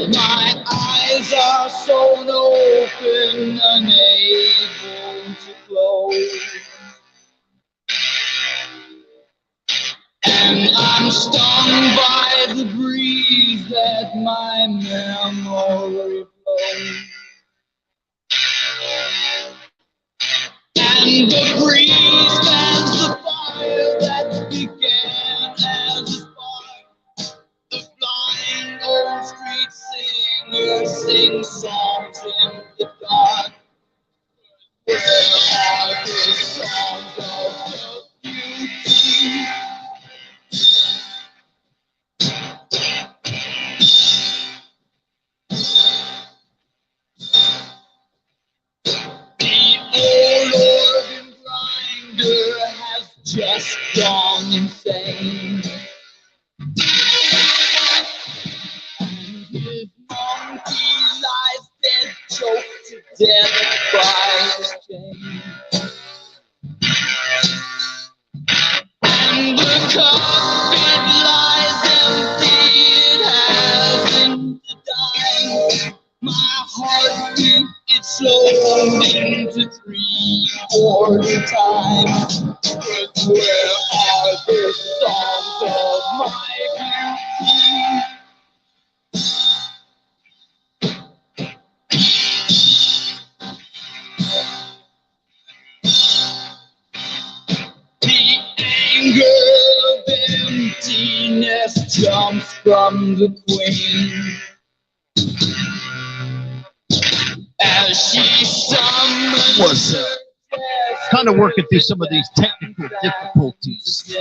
My eyes are sewn open, unable to close, and I'm stung by the breeze that my memory flows. And the breeze fans the fire that began as a spark. The blind old street singer sings songs in the dark. Where are the songs of beauty? The old organ grinder has just gone insane. His monkey lies dead, choked to death by his chain. And the coffin lies empty, it hasn't died. My heartbeat, it slowed into 3/4 time. But where are the songs of my beauty? The anger of emptiness jumps from the queen as she summons. Was kind of working through some of these technical difficulties.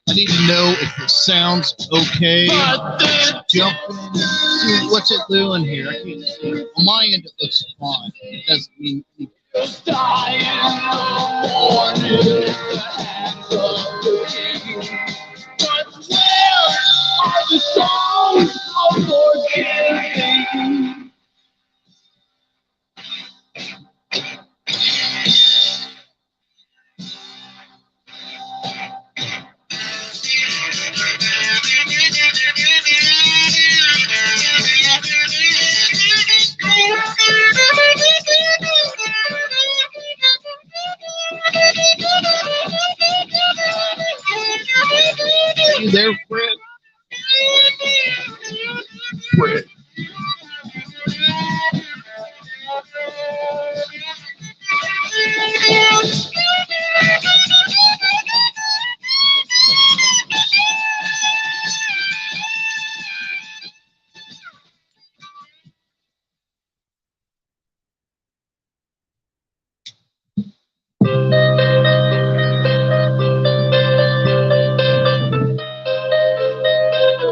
I need to know if it sounds okay. Jumping. See, what's it doing here? I can't see. On my end, it looks fine. It doesn't mean. Die in the morning, the hands of the king. But where are the songs of forgiving? Are you there, Fred? Fred.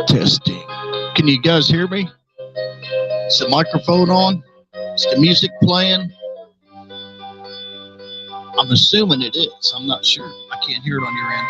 Testing. Can you guys hear me? Is the microphone on? Is the music playing? I'm assuming it is. I'm not sure. I can't hear it on your end.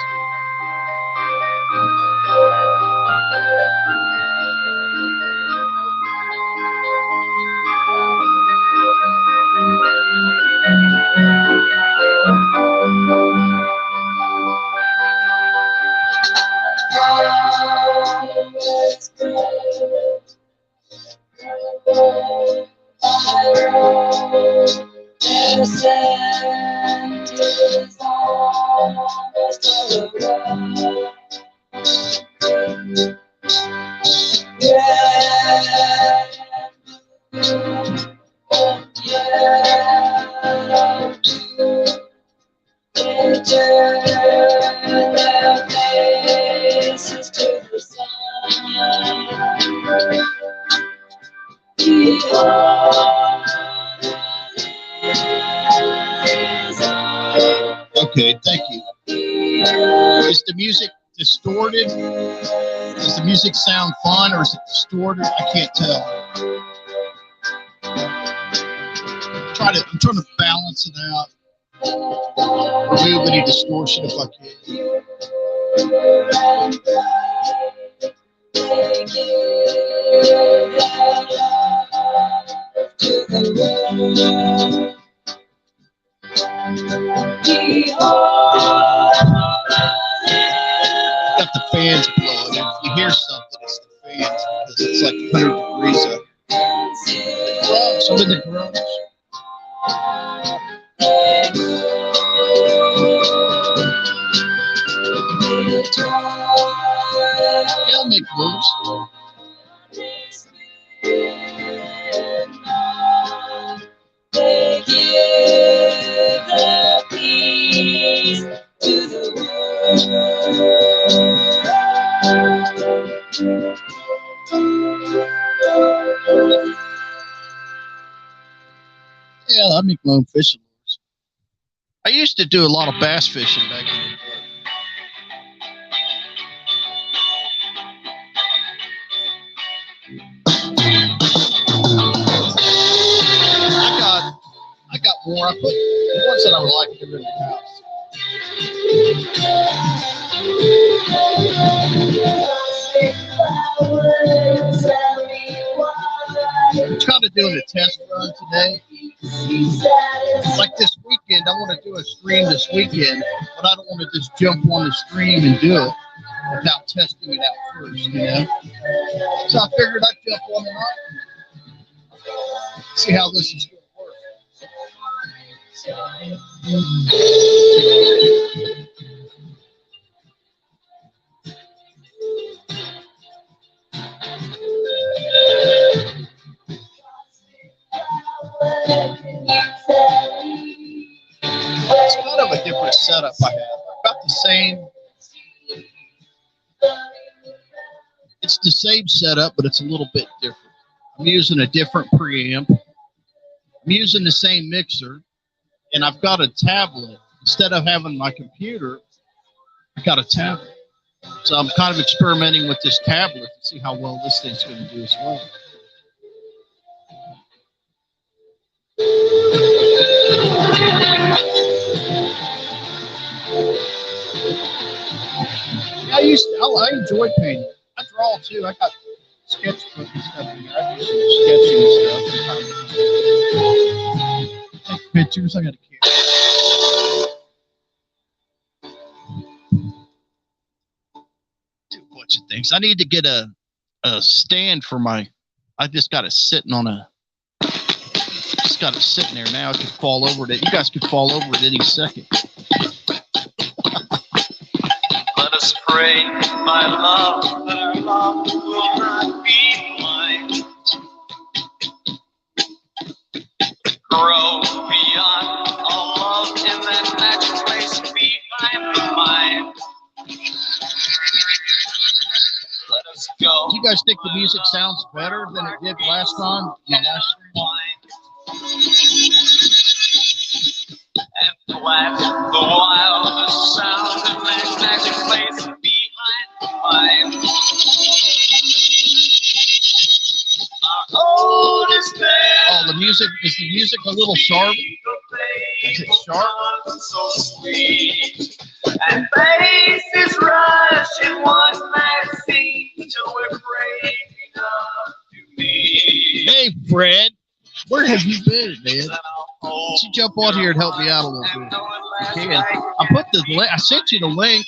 Okay, thank you. Is the music distorted? Does the music sound fine or is it distorted? I can't tell. I'm trying to balance it out. Remove any distortion if I can. and bright. They give their love to the world. Behold, Got the fans blowing. If you hear something, it's the fans because it's like 100 degrees out. Oh, some in the garage. Yeah, I'll make moves. They give their peace to the world. Yeah, I make my own fishing lures. I used to do a lot of bass fishing back in the day. I got more. I put the ones that I would like to in the house. I'm kind of doing a test run today. Like this weekend, I want to do a stream this weekend, but I don't want to just jump on the stream and do it without testing it out first, you know? So I figured I'd jump on it and see how this is going to work. It's kind of a different setup I have. About the same. It's the same setup, but it's a little bit different. I'm using a different preamp. I'm using the same mixer, and I've got a tablet. Instead of having my computer, I got a tablet. So I'm kind of experimenting with this tablet to see how well this thing's going to do as well. I enjoy painting. I draw too. I got sketchbook and stuff in here. I do some sketching and stuff. Take pictures. I got a camera. Do a bunch of things. I need to get a stand for my. I just got it sitting on a. Just got it sitting there now. It could fall over it. You guys could fall over it any second. Let us pray, my love, that our love will not be blind. Grow beyond all love in that magic place behind the mind. Let us go. Do you guys think the music sounds better than it did last time? And plant the wildest sound in that magic place behind the mind. Our oldest man. Oh, the music is the music a little sharp? Is it sharp? So sweet. And faces rush in one last scene till we're brave enough to meet. Hey, Fred, where have you been, man? Why don't you jump on here and help me out a little bit? You can. I put the I sent you the link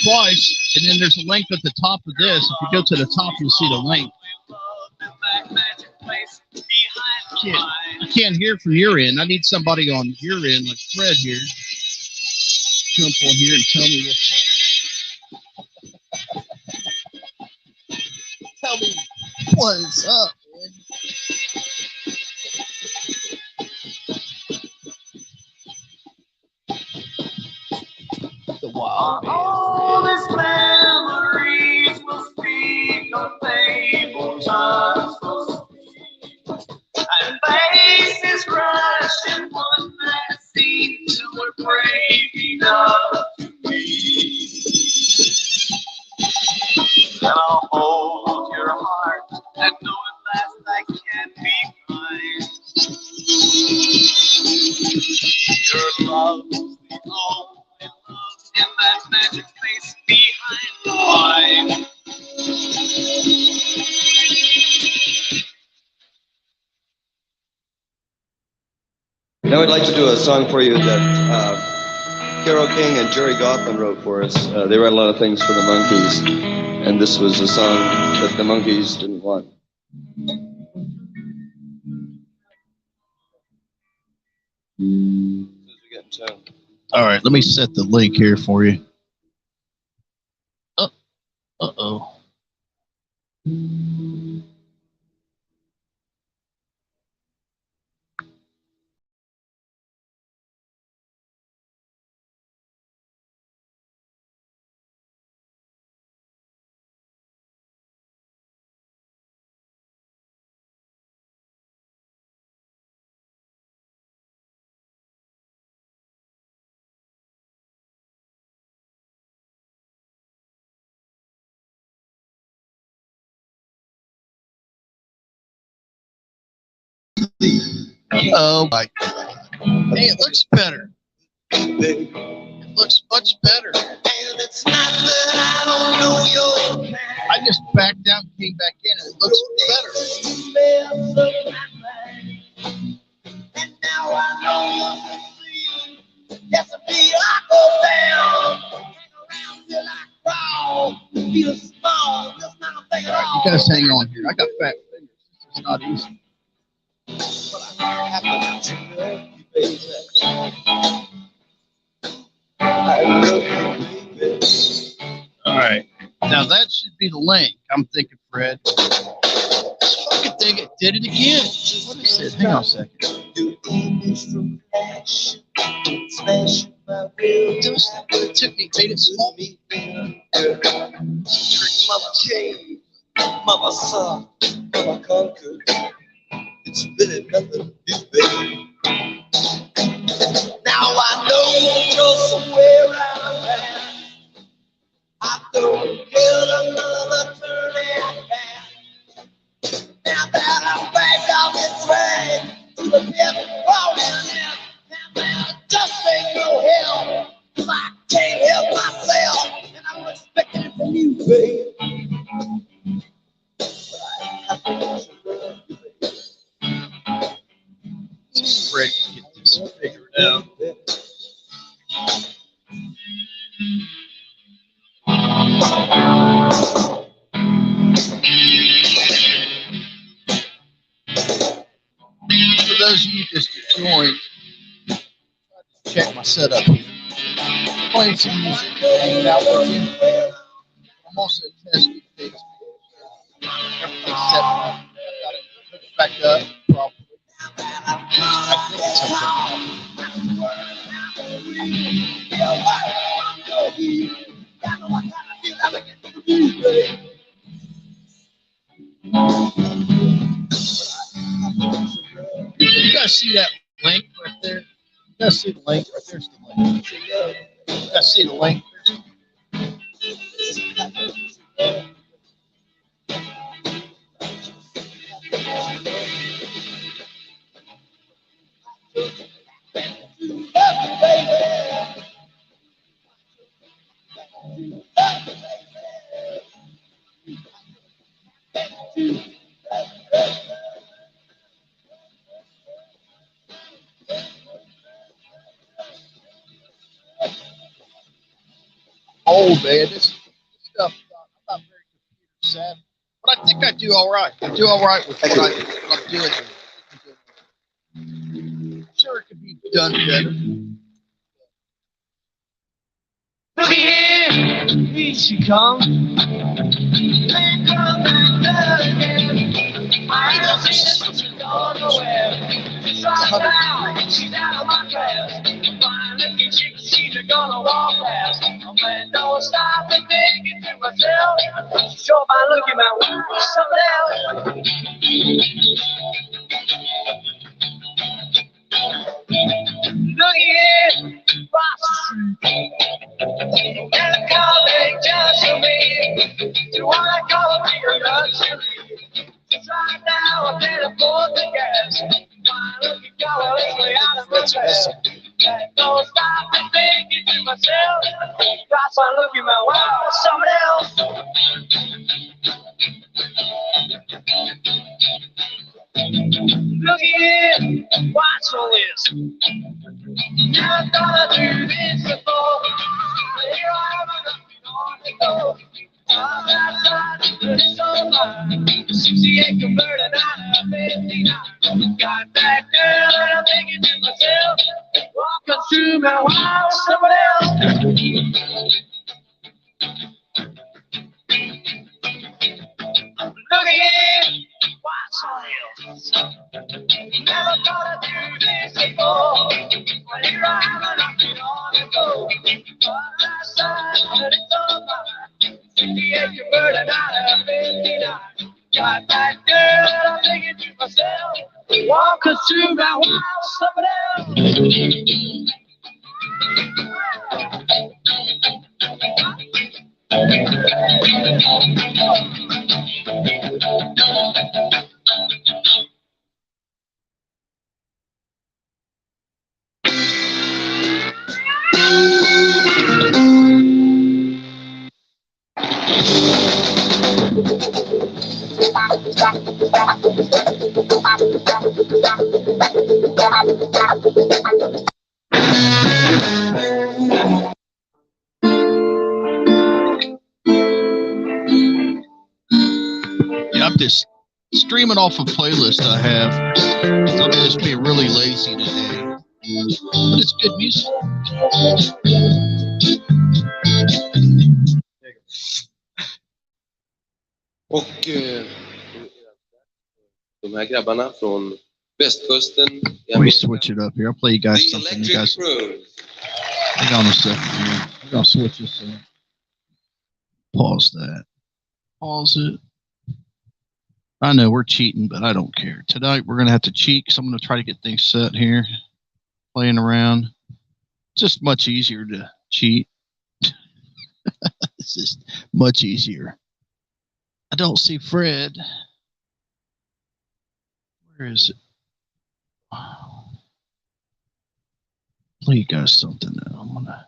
twice, and then there's a link at the top of this. If you go to the top, you'll see the link. I can't hear from your end. I need somebody on your end, like Fred here. Jump on here and tell me what's up. Tell me what is up, man. The wild man. All these memories will speak of fable times so sweet. And faces rush in one last scene till we're brave enough to meet. And I'll hold your heart and know at last I can be mine. Your love is the only love in that magic place voice behind the line. Now I'd like to do a song for you that Carole King and Jerry Goffman wrote for us. They wrote a lot of things for the Monkees, and this was a song that the Monkees didn't want. As soon as we get in tune. All right, let me set the link here for you. Uh-oh. Oh my God. Hey, it looks better. It looks much better. And it's not that I don't know your man. I just backed out and came back in and it looks better. And now I know you're the yes, I go down. Hang around till I crawl. Feel small, just not a thing at all. You guys hang on here. I got fat fingers. It's not easy. But I have to love you, baby. I love you, baby. All right. Now that should be the link. I'm thinking, Fred. This fucking thing, it did it again. What is it? Hang on a second. It took me, made it small. Mama came, Mama saw, Mama conquered. It's really nothing new, baby. Now I know you're somewhere out there. I don't get another turning back. Now that I'm back on this train to the pit, falling in. Now there just ain't no help. 'Cause I can't help myself, and I'm expecting it from you, baby. Fred can get this figured out. For those of you just joined, check my setup here. Playing some music, hanging out with you. I'm also testing things. Everything's set up. I gotta hook it back up properly. I think it's You guys see that link right there? You guys see the link? Right there's the link. You guys see the link? Oh man, this stuff, I'm not very computer savvy, but I think I do all right. I do all right with what I'm doing. I'm sure it could be done better. Look here, here she comes. And come back again. I don't think she's gone nowhere. She's right now, she's out of my class. Fine looking chick, she's gonna walk past. A man don't stop and thinking to myself. Sure by looking my way, something else. Look here, prostitute. And a colleague just for me. To what I call a bigger luxury. Just right now, I'm in a fourth of gas. Fine looking girl, it's way out of my class. Don't stop and thinking to myself. That's why I look at my while with someone else. Look here, watch all this. Never thought I'd do this before. But here I am, I'm on the go. I'm outside, but it's all mine. 68 converted out of 59. Got that girl, and I'm thinking to myself, walking through my wild with someone else. Look here, watch all this. Never thought I'd do this before. But here I am, and I'm on the go. I'm outside, but it's all mine. 68 converted out of 59. Got that girl, I'm thinking to myself, walking through my wild with someone else. Yeah, I'm just streaming off a playlist I have. So I'm just being really lazy today. But it's good music. Och de här grabbarna från västkusten. Let me switch it up here. I'll play you guys The something. You Electric guys, Crew. hang on a second here. I'll switch this in. Pause that. Pause it. I know we're cheating, but I don't care. Tonight we're going to have to cheat because I'm going to try to get things set here. Playing around. It's just much easier to cheat. It's just much easier. I don't see Fred. Where is it? Play you guys something now. I'm going to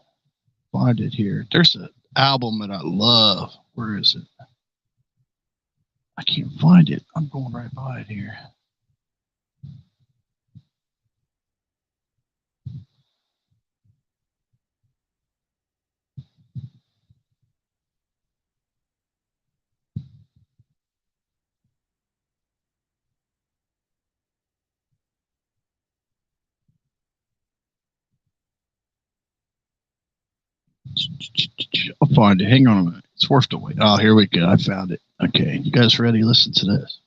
find it here. There's an album that I love. Where is it? I can't find it. I'm going right by it here. I'll find it. Hang on a minute. It's worth the wait. Oh, here we go. I found it. Okay. You guys ready? Listen to this.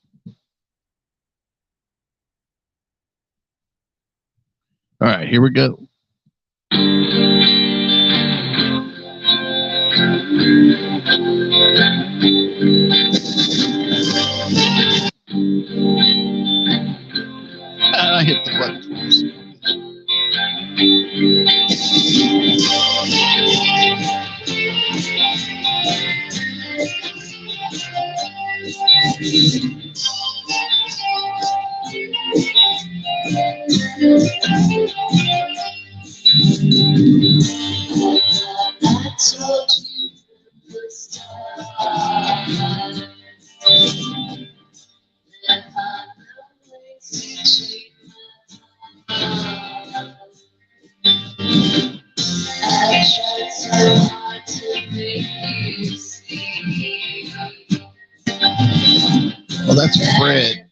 All right. Here we go. I hit the button twice. Well, that's Fred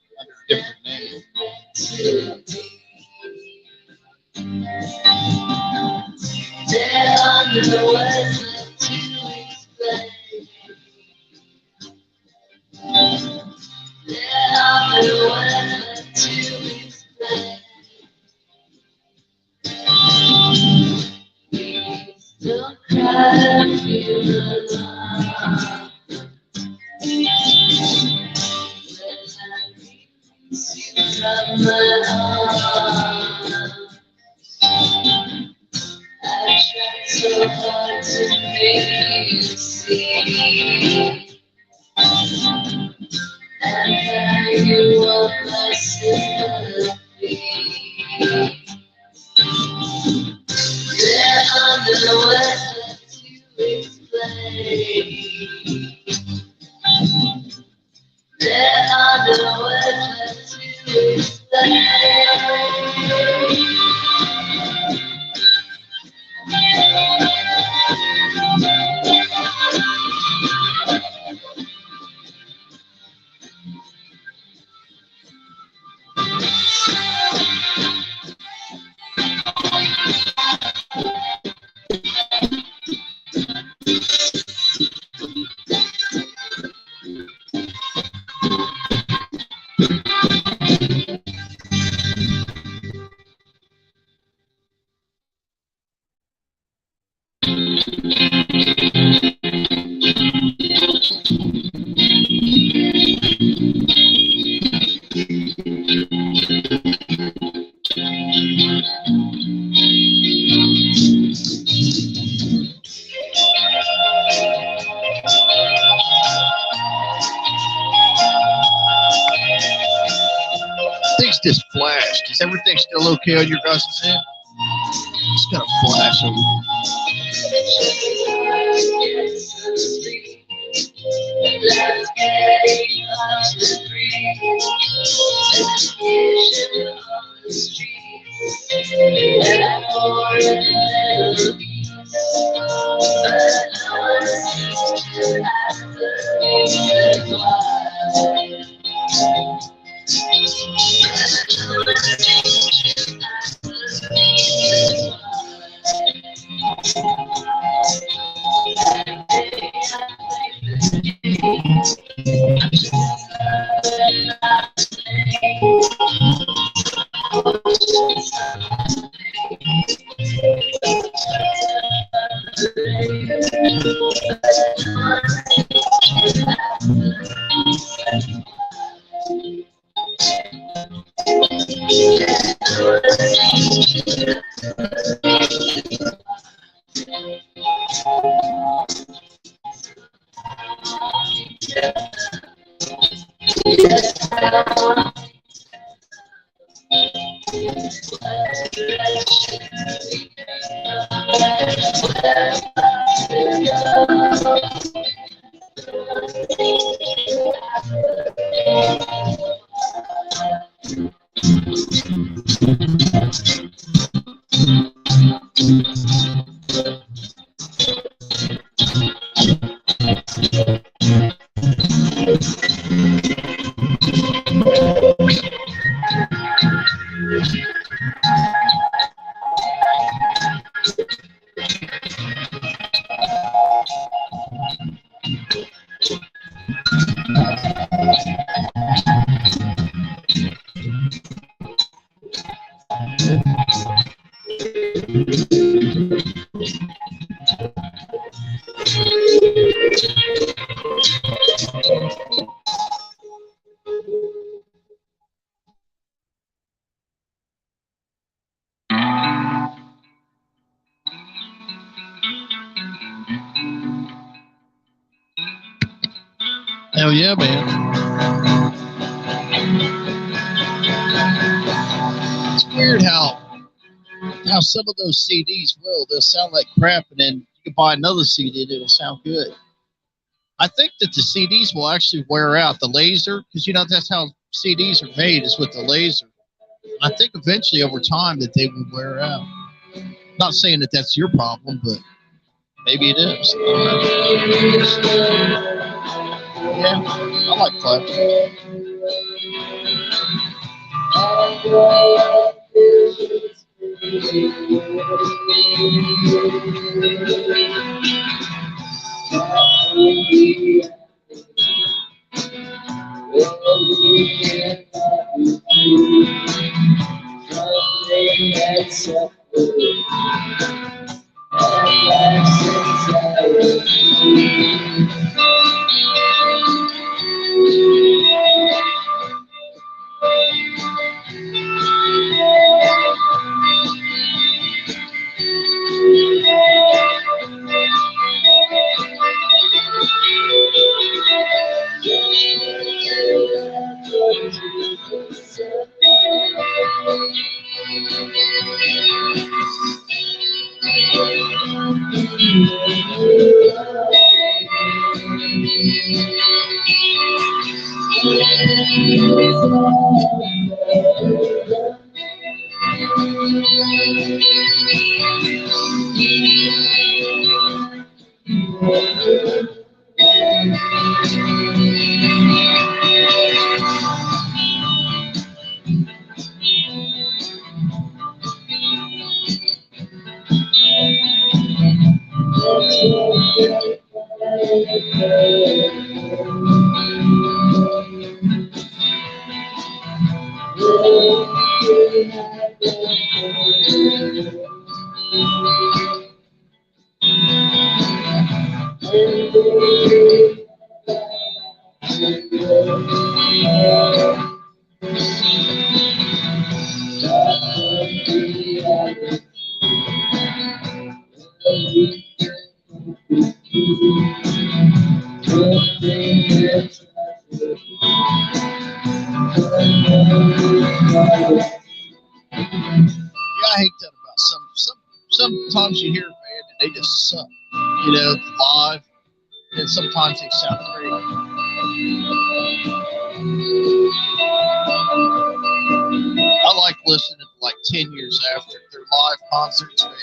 under a different name. There are no words to explain. Things just flashed. Is everything still okay on your guys' end? It's got a flash over Let's get off the street. Education on the street. And for a little piece. But no one seems to ask the reason why. Hell yeah, man. It's weird how some of those CDs they'll sound like crap, and then you can buy another CD and it'll sound good. I think that the CDs will actually wear out. The laser, because that's how CDs are made, is with the laser. I think eventually over time that they will wear out. Not saying that that's your problem, but maybe it is. Yeah, I like clap. Yeah, I hate that about sometimes you hear a band and they just suck. You know, live, and sometimes they sound great. I like listening to like 10 years after their live concerts, man.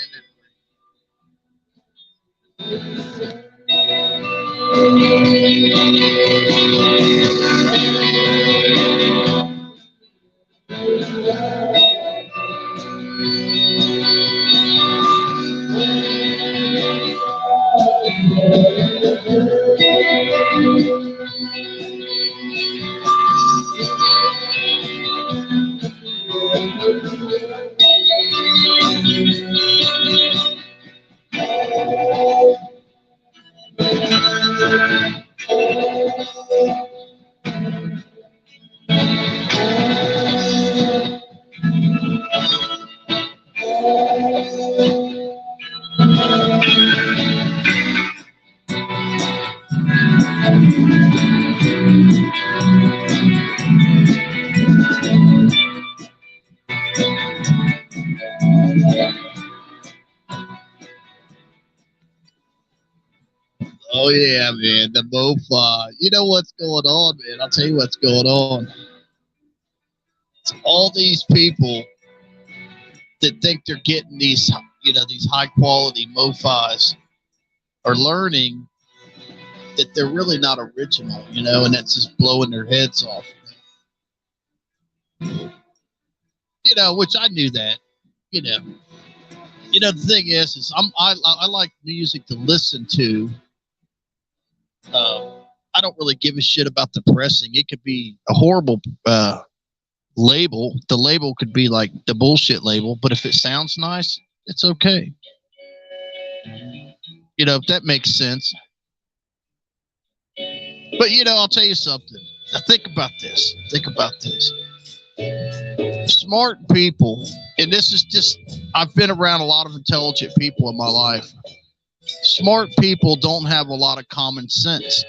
Oh yeah, man, the MoFi. You know what's going on, man? I'll tell you what's going on. It's all these people that think they're getting these, these high quality MoFis are learning that they're really not original, and that's just blowing their heads off. Which I knew that, you know. The thing is I like music to listen to. I don't really give a shit about the pressing. It could be a horrible label. The label could be like the bullshit label, but if it sounds nice, it's okay. If that makes sense. But I'll tell you something. Now think about this. Smart people, and this is just, I've been around a lot of intelligent people in my life. Smart people don't have a lot of common sense.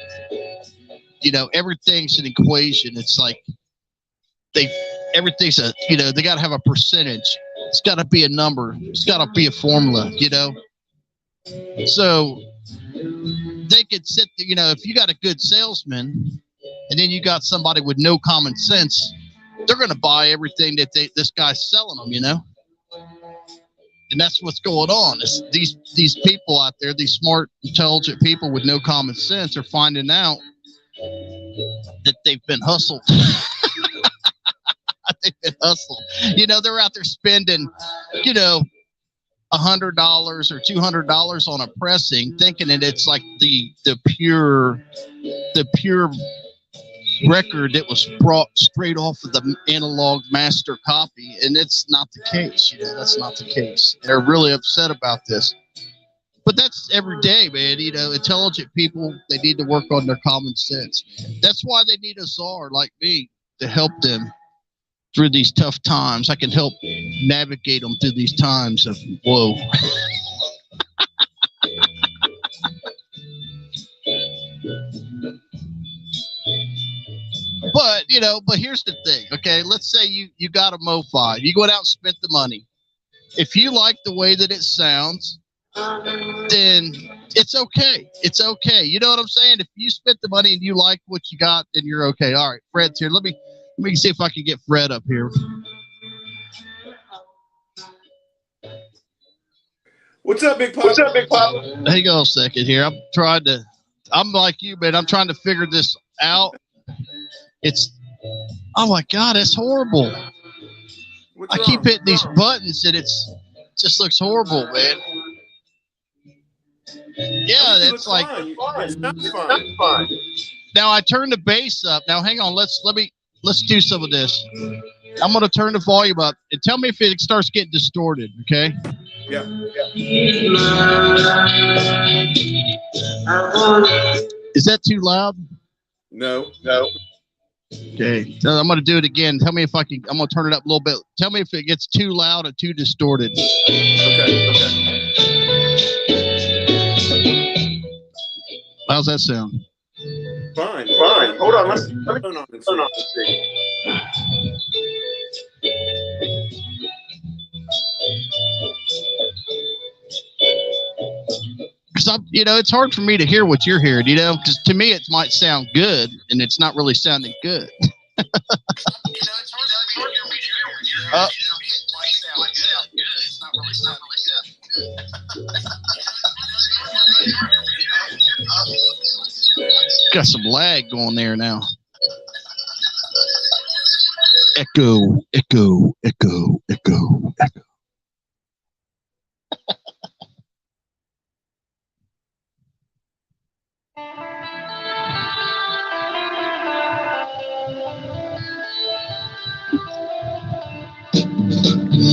Everything's an equation. It's like everything's they got to have a percentage. It's got to be a number. It's got to be a formula, So they could sit there, if you got a good salesman and then you got somebody with no common sense, they're going to buy everything that this guy's selling them, And that's what's going on. It's these people out there, these smart, intelligent people with no common sense are finding out that they've been hustled. They've been hustled. They're out there spending, $100 or $200 on a pressing, thinking that it's like the pure record that was brought straight off of the analog master copy, and it's not the case. That's not the case. They're really upset about this. But that's every day, man. Intelligent people, they need to work on their common sense, man. That's why they need a czar like me to help them through these tough times. I can help navigate them through these times of woe. But here's the thing, okay? Let's say you got a MoFi. You go out and spent the money. If you like the way that it sounds, then It's okay. It's okay. You know what I'm saying? If you spent the money and you like what you got, then you're okay. All right, Fred's here. Let me see if I can get Fred up here. What's up, Big Pop? Hang on a second here. I'm like you, man. I'm trying to figure this out. Oh my God, it's horrible. I keep hitting these buttons and it just looks horrible, man. Yeah, it's like It's fine. Now I turn the bass up. Now hang on, let's do some of this. I'm gonna turn the volume up and tell me if it starts getting distorted, okay? Yeah. Is that too loud? No. Okay. So I'm gonna do it again. Tell me if I can. I'm gonna turn it up a little bit. Tell me if it gets too loud or too distorted. Okay. How's that sound? Fine. Hold on. Let me turn on and see. Because it's hard for me to hear what you're hearing. Because to me it might sound good, and it's not really sounding good. Got some lag going there now. Echo.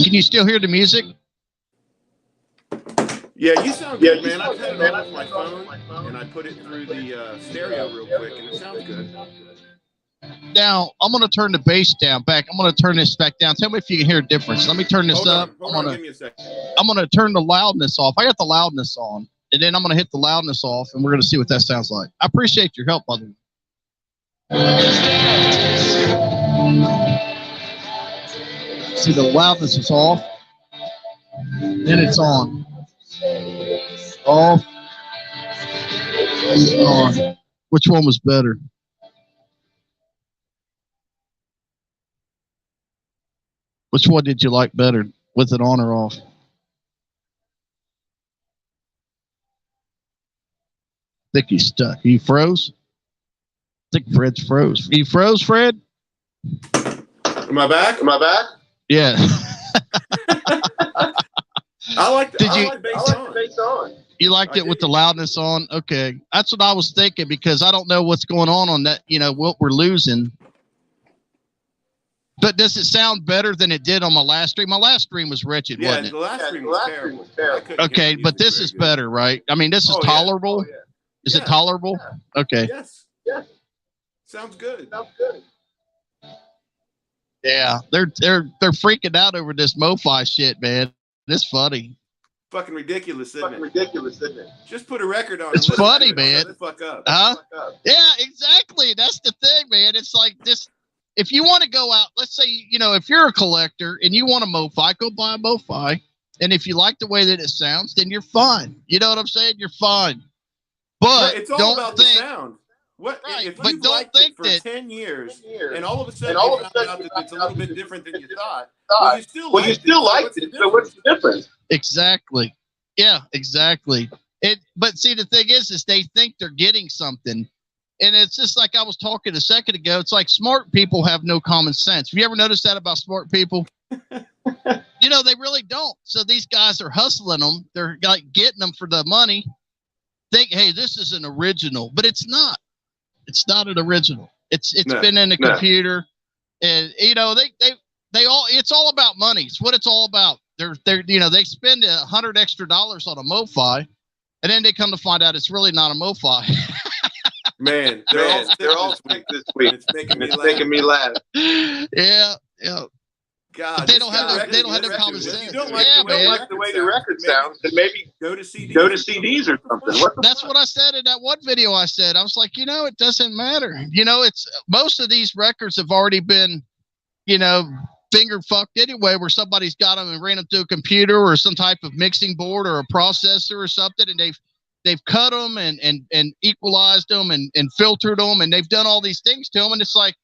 Can you still hear the music? Yeah, you sound good, man. I cut it off with my phone, and I put it through the stereo real quick, and it sounds good. Now, I'm going to turn the bass down back. I'm going to turn this back down. Tell me if you can hear a difference. Let me turn this up. Give me a second. I'm going to turn the loudness off. I got the loudness on, and then I'm going to hit the loudness off, and we're going to see what that sounds like. I appreciate your help, by the way. See, the loudness is off. Then it's on. Off. On. Which one was better? Which one did you like better? With it on or off? I think he's stuck. He froze? I think Fred's froze. You froze, Fred? Am I back? Yeah. I like bass on. You liked it with the loudness on? Okay. That's what I was thinking, because I don't know what's going on that, what we're losing. But does it sound better than it did on my last stream? My last stream was wretched, wasn't it? The last stream was terrible. Okay, but this is better, right? I mean, this is tolerable. Yeah. Is it tolerable? Okay. Yes. Sounds good. Yeah, they're freaking out over this MoFi shit, man. It's funny. Fucking ridiculous, isn't it? Just put a record on. It's funny, man. Shut the fuck up. Huh? Yeah, exactly. That's the thing, man. It's like this. If you want to go out, let's say, if you're a collector and you want a MoFi, go buy a MoFi. And if you like the way that it sounds, then you're fine. You know what I'm saying? You're fine. But it's all about the sound. Right, if but you've don't liked think it for that 10 years, and all of a sudden you found out that it's a little bit different than you thought, well, you still liked it. So what's the difference? Exactly. Yeah, exactly. But see, the thing is they think they're getting something. And it's just like I was talking a second ago. It's like smart people have no common sense. Have you ever noticed that about smart people? They really don't. So these guys are hustling them. They're like getting them for the money. Think, hey, this is an original, but it's not. It's not an original. It's been in the computer, and they all. It's all about money. It's what it's all about. They spend $100 extra on a MoFi, and then they come to find out it's really not a MoFi. Man, they're all sweet this week. It's making me laugh. Yeah. God, but they don't have no common sense. If you don't like the way the record sounds, then maybe go to CDs or something. That's what I said in that one video. I was like, it doesn't matter. It's most of these records have already been, finger fucked anyway, where somebody's got them and ran them through a computer or some type of mixing board or a processor or something, and they've they've cut them and equalized them and filtered them, and they've done all these things to them, and it's like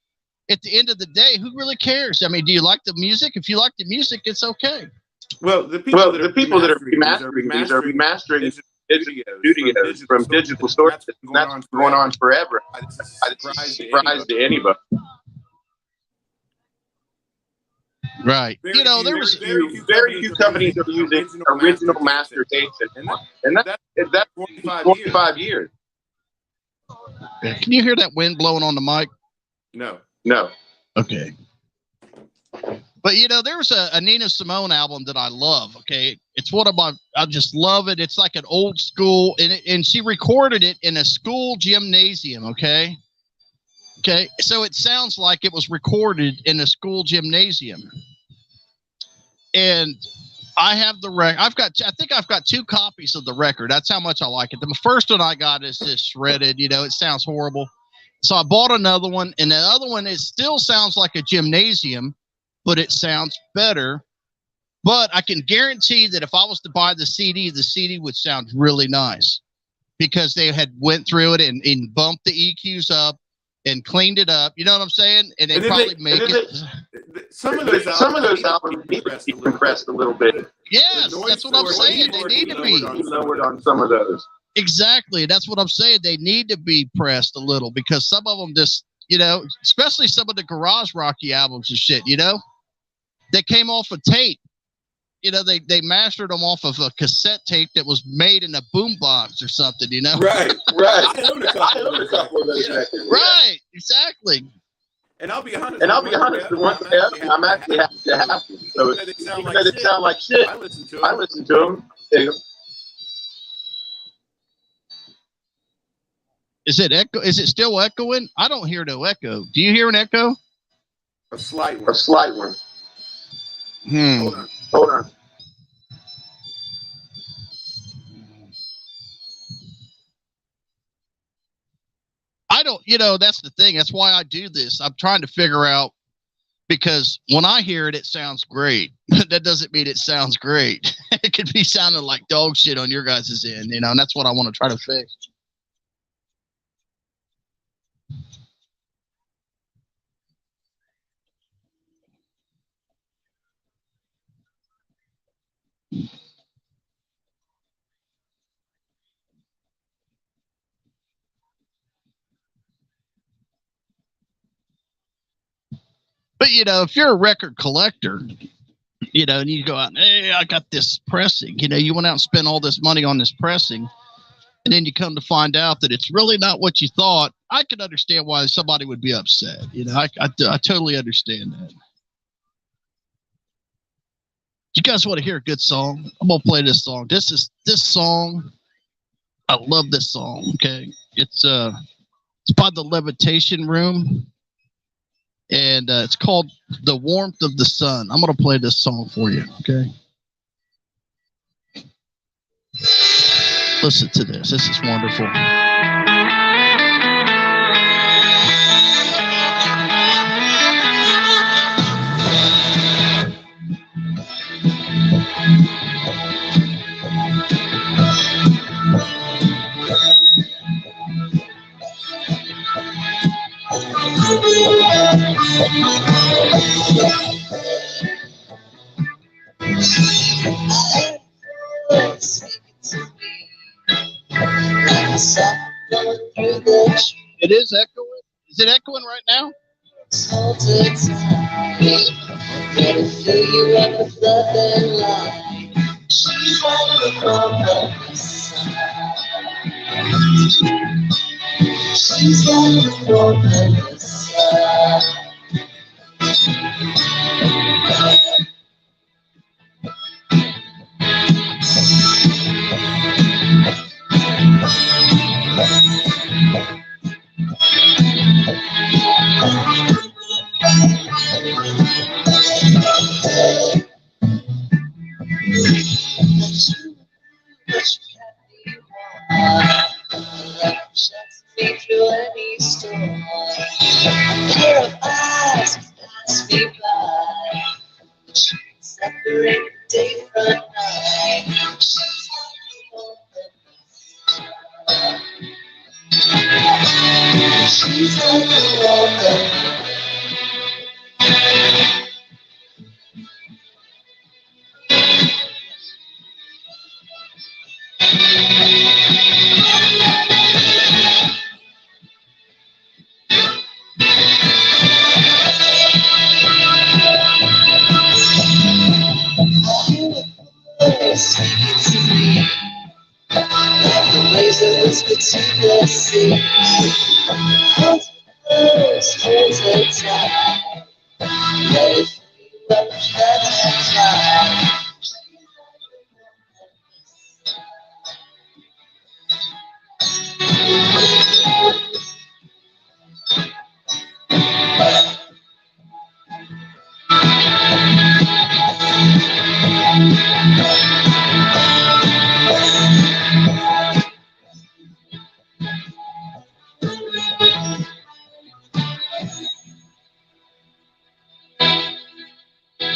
at the end of the day, who really cares? I mean, do you like the music? If you like the music, it's okay. Well, the people that are remastering these are remastering studios from digital sources. That's going on forever. It's a surprise to anybody. Right. Very few companies are using original master tapes anymore. And that's 25 years. Can you hear that wind blowing on the mic? No. Okay. But there's a Nina Simone album that I love. Okay, it's one of my. I just love it. It's like an old school, and she recorded it in a school gymnasium. Okay, so it sounds like it was recorded in a school gymnasium. And I have the record. I think I've got 2 copies of the record. That's how much I like it. The first one I got is just shredded. It sounds horrible. So I bought another one, and the other one, it still sounds like a gymnasium, but it sounds better. But I can guarantee that if I was to buy the CD would sound really nice because they had went through it and bumped the EQs up and cleaned it up. You know what I'm saying? And they probably make it. Some of those albums need to be compressed a little bit. Yes, that's what I'm saying. They need to be lowered on some of those. Exactly. That's what I'm saying. They need to be pressed a little because some of them just, especially some of the garage rocky albums and shit, they came off of tape. They mastered them off of a cassette tape that was made in a boombox or something, Right. I own a couple of those records. Right, exactly. And I'll be honest. The ones I'm actually happy to have them. So they sound like shit. I listen to them. Is it echo? Is it still echoing? I don't hear no echo. Do you hear an echo? A slight one. Hold on. I don't, that's the thing. That's why I do this. I'm trying to figure out, because when I hear it, it sounds great. That doesn't mean it sounds great. It could be sounding like dog shit on your guys' end, and that's what I want to try to fix. But if you're a record collector, and you go out and, hey, I got this pressing, you went out and spent all this money on this pressing, and then you come to find out that it's really not what you thought. I can understand why somebody would be upset. I totally understand that. You guys want to hear a good song? I'm gonna play this song. This song. I love this song. Okay, it's by the Levitation Room, and it's called "The Warmth of the Sun." I'm gonna play this song for you. Okay, listen to this. This is wonderful. It is echoing. Is it echoing right now?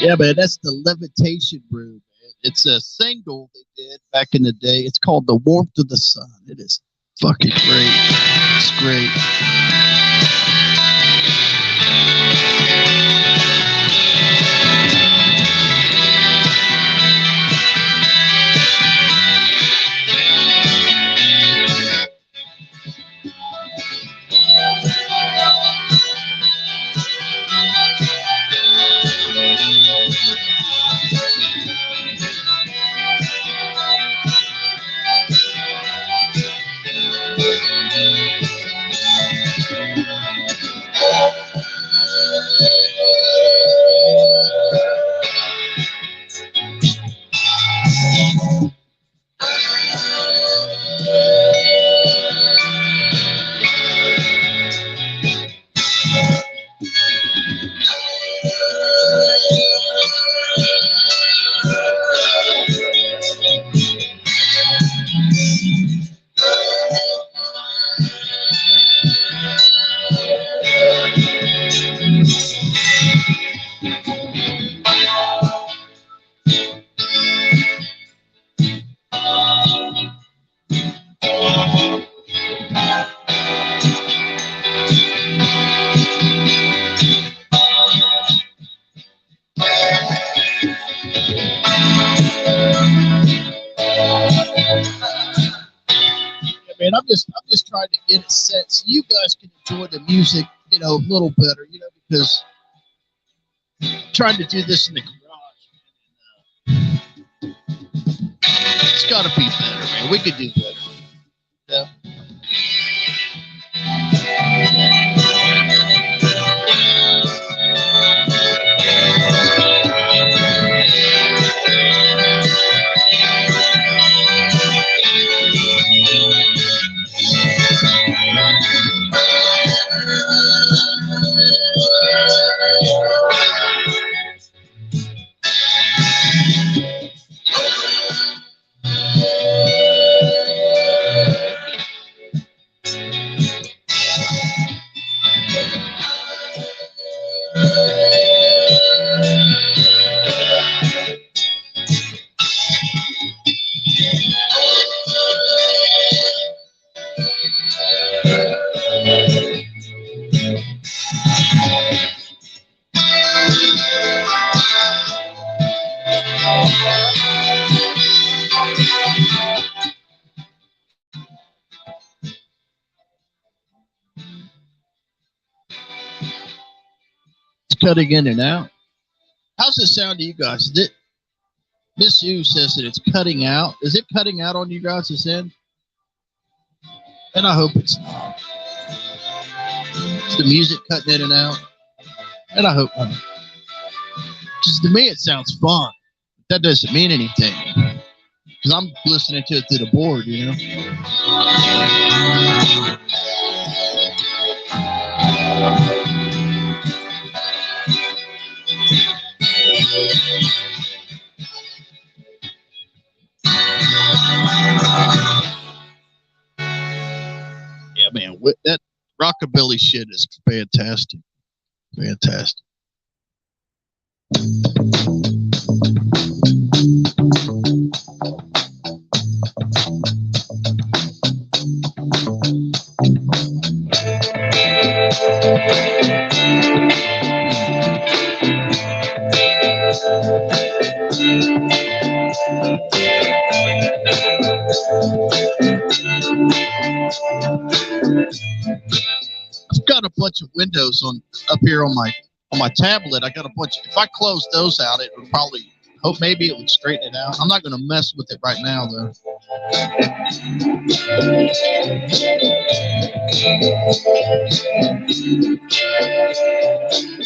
Yeah, man, that's the Levitation Brew, man. It's a single they did back in the day. It's called The Warmth of the Sun. It is fucking great. It's great. Man, I'm just trying to get it set so you guys can enjoy the music, you know, a little better, you know, because I'm trying to do this in the garage. It's got to be better, man. We could do better. Yeah. Cutting in and out. How's it sound to you guys? Miss Sue says that it's cutting out. Is it cutting out on you guys' end? And I hope it's not. Is the music cutting in and out? And I hope not. Just to me, it sounds fun. That doesn't mean anything. Because I'm listening to it through the board, you know? Yeah, man, that rockabilly shit is fantastic. Fantastic. I've got a bunch of windows on up here on my tablet. I got a bunch. If I close those out, it would probably hope maybe it would straighten it out. I'm not going to mess with it right now though.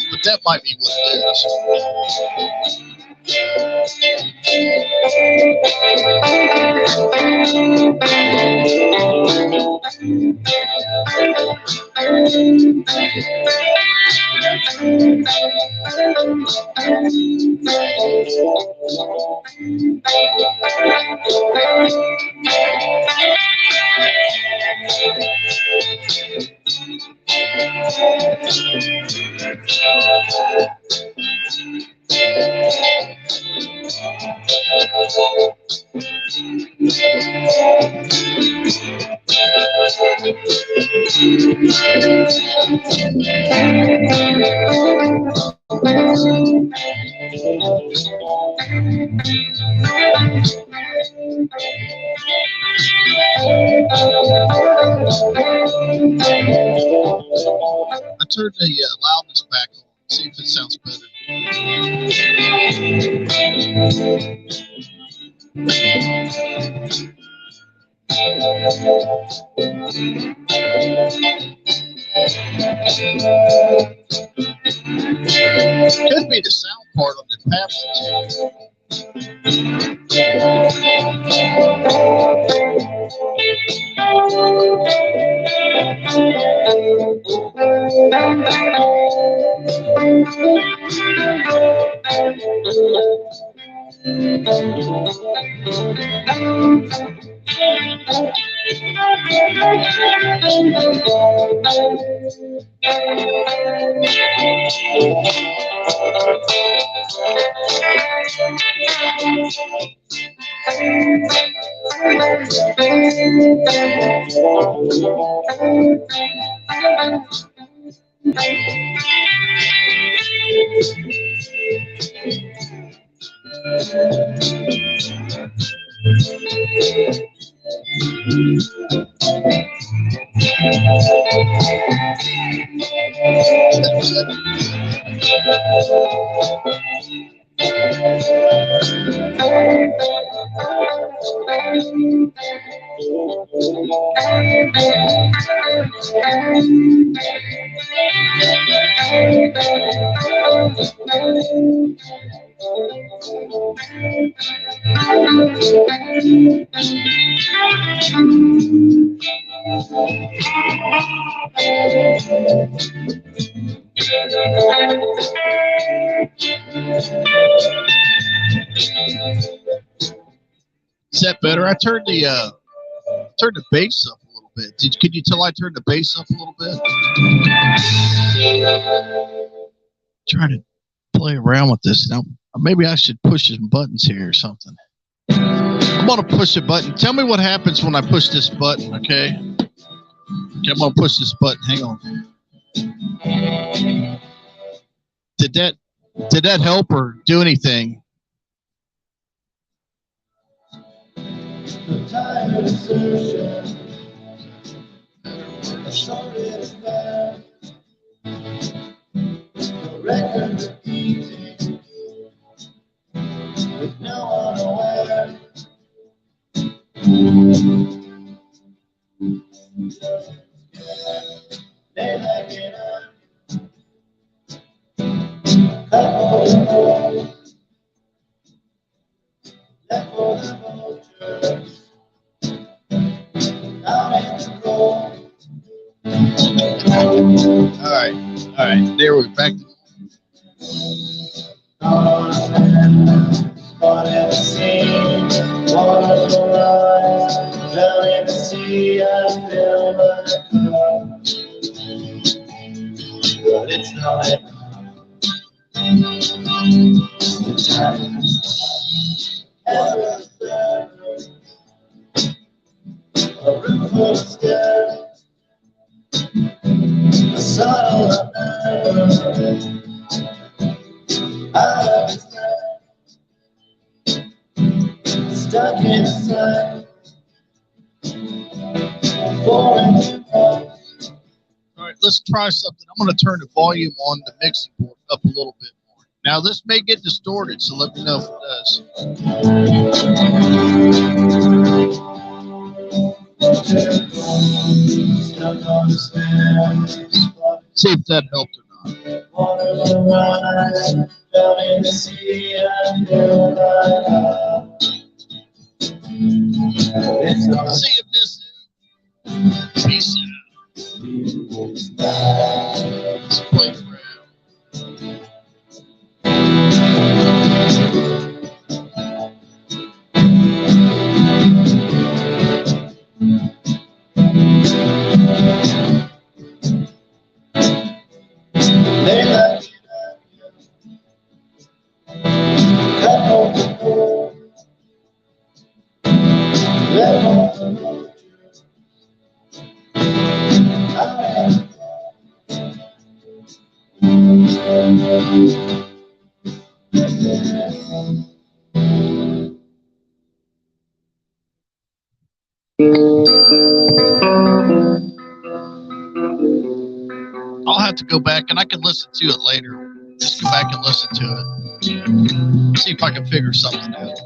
But that might be what it is. I turned the loudness back on. See if it sounds better. Could be the sound part on the tablet too. Is that better? I turned the bass up a little bit. Could you tell I turned the bass up a little bit? Trying to play around with this now. Maybe I should push some buttons here or something. I'm gonna push a button. Tell me what happens when I push this button, okay? Okay, I'm gonna push this button. Hang on. Did that help or do anything? All right, there we're back. It's not a roof of sky. Stuck inside. All right, let's try something. I'm going to turn the volume on the mixing board up a little bit more. Now, this may get distorted, so let me know if it does. See if that helped or not. See you, Miss. Peace out. Let's play around. I'll have to go back and I can listen to it later. Just go back and listen to it. See if I can figure something out.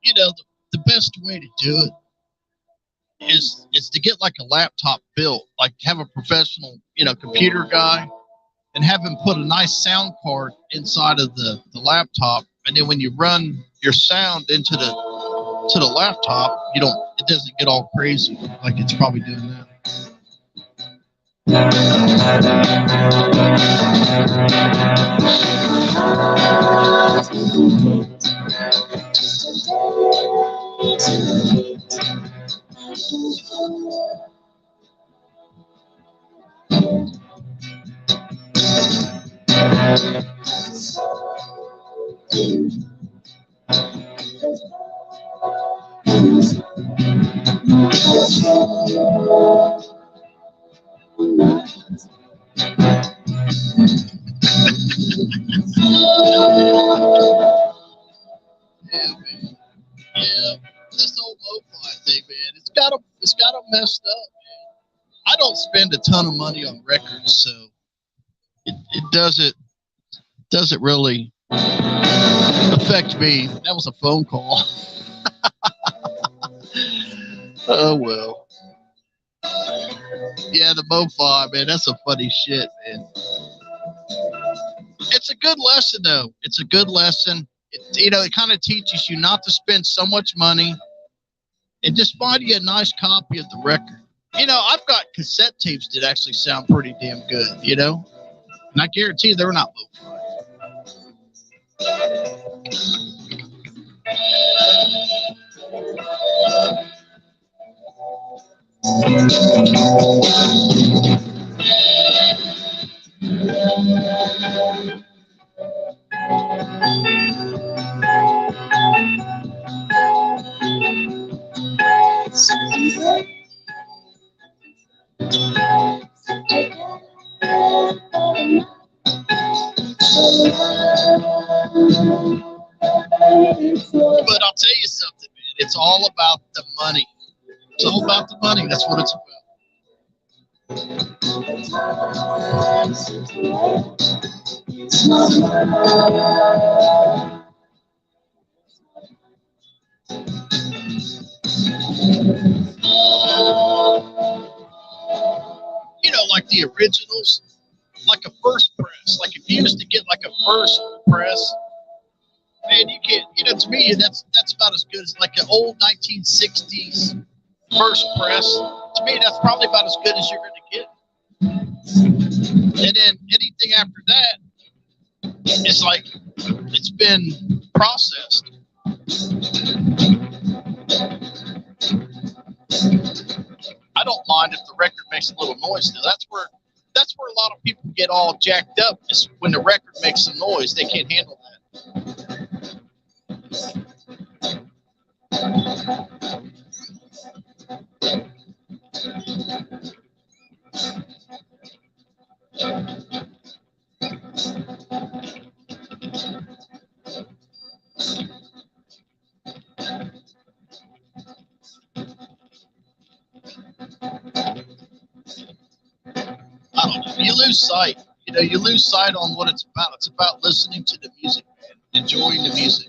You know, the best way to do it is to get like a laptop built, like have a professional, computer guy, and have him put a nice sound card inside of the laptop, and then when you run your sound into the laptop, it doesn't get all crazy like it's probably doing now. This old lo-fi thing, man, it's got them messed up, man. I don't spend a ton of money on records, so it doesn't really affect me. That was a phone call. Oh well. Yeah, the mo-fi, man, that's some funny shit, man. It's a good lesson, though. It's a good lesson. It kind of teaches you not to spend so much money and just find you a nice copy of the record. I've got cassette tapes that actually sound pretty damn good, and I guarantee they're not lo-fi. But I'll tell you something, man. It's all about the money. It's all about the money. That's what it's about. You know, like the originals, like a first press. Like if you used to get like a first press, man, you can't. You know, to me, that's about as good as like an old 1960s first press. To me, that's probably about as good as you're going to get. And then anything after that, it's like it's been processed. I don't mind if the record makes a little noise. Now that's where a lot of people get all jacked up, is when the record makes some noise. They can't handle that. I don't know. You lose sight. You know, you lose sight on what it's about. It's about listening to the music, man, enjoying the music.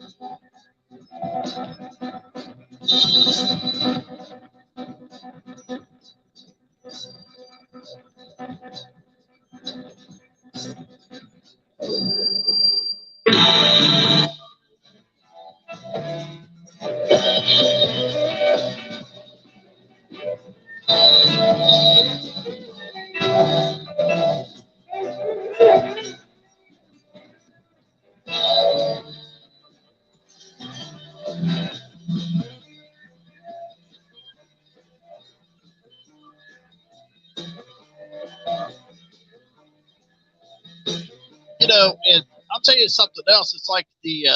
You know, and I'll tell you something else. It's like the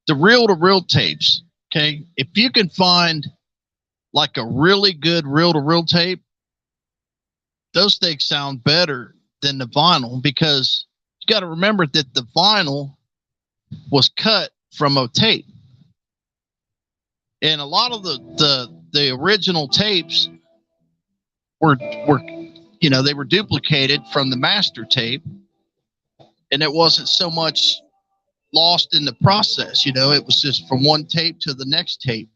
reel-to-reel tapes. Okay, if you can find like a really good reel-to-reel tape, those things sound better than the vinyl, because you got to remember that the vinyl was cut from a tape, and a lot of the original tapes were you know, they were duplicated from the master tape, and it wasn't so much lost in the process. You know, it was just from one tape to the next tape.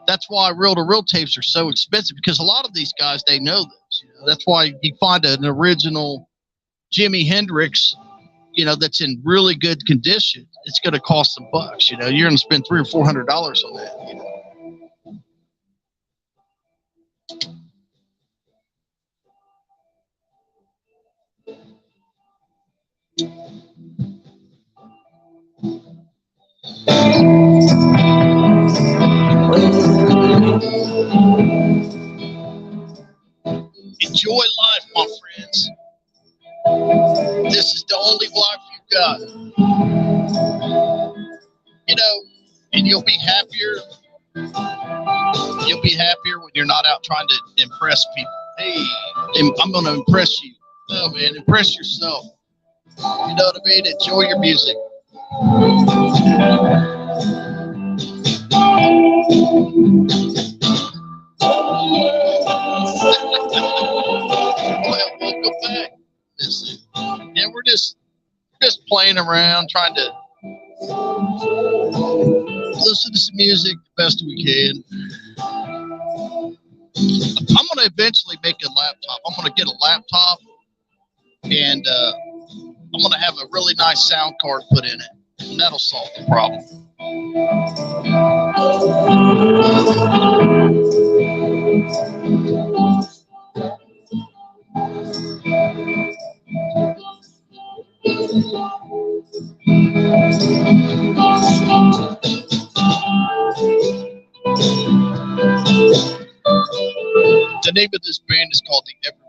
That's why reel-to-reel tapes are so expensive, because a lot of these guys, they know this. You know, that's why you find an original Jimi Hendrix, you know, that's in really good condition. It's going to cost some bucks. You know, you're going to spend $300 or $400 on that. You know? Enjoy life, my friends. This is the only life you've got. You know, and you'll be happier. You'll be happier when you're not out trying to impress people. Hey, I'm going to impress you. No, man, impress yourself. You know what I mean? Enjoy your music. Well, welcome back. Yeah, we're just playing around, trying to listen to some music the best we can. I'm going to eventually make a laptop. I'm going to get a laptop, and I'm going to have a really nice sound card put in it, and that'll solve the problem. The name of this band is called The Everywheres.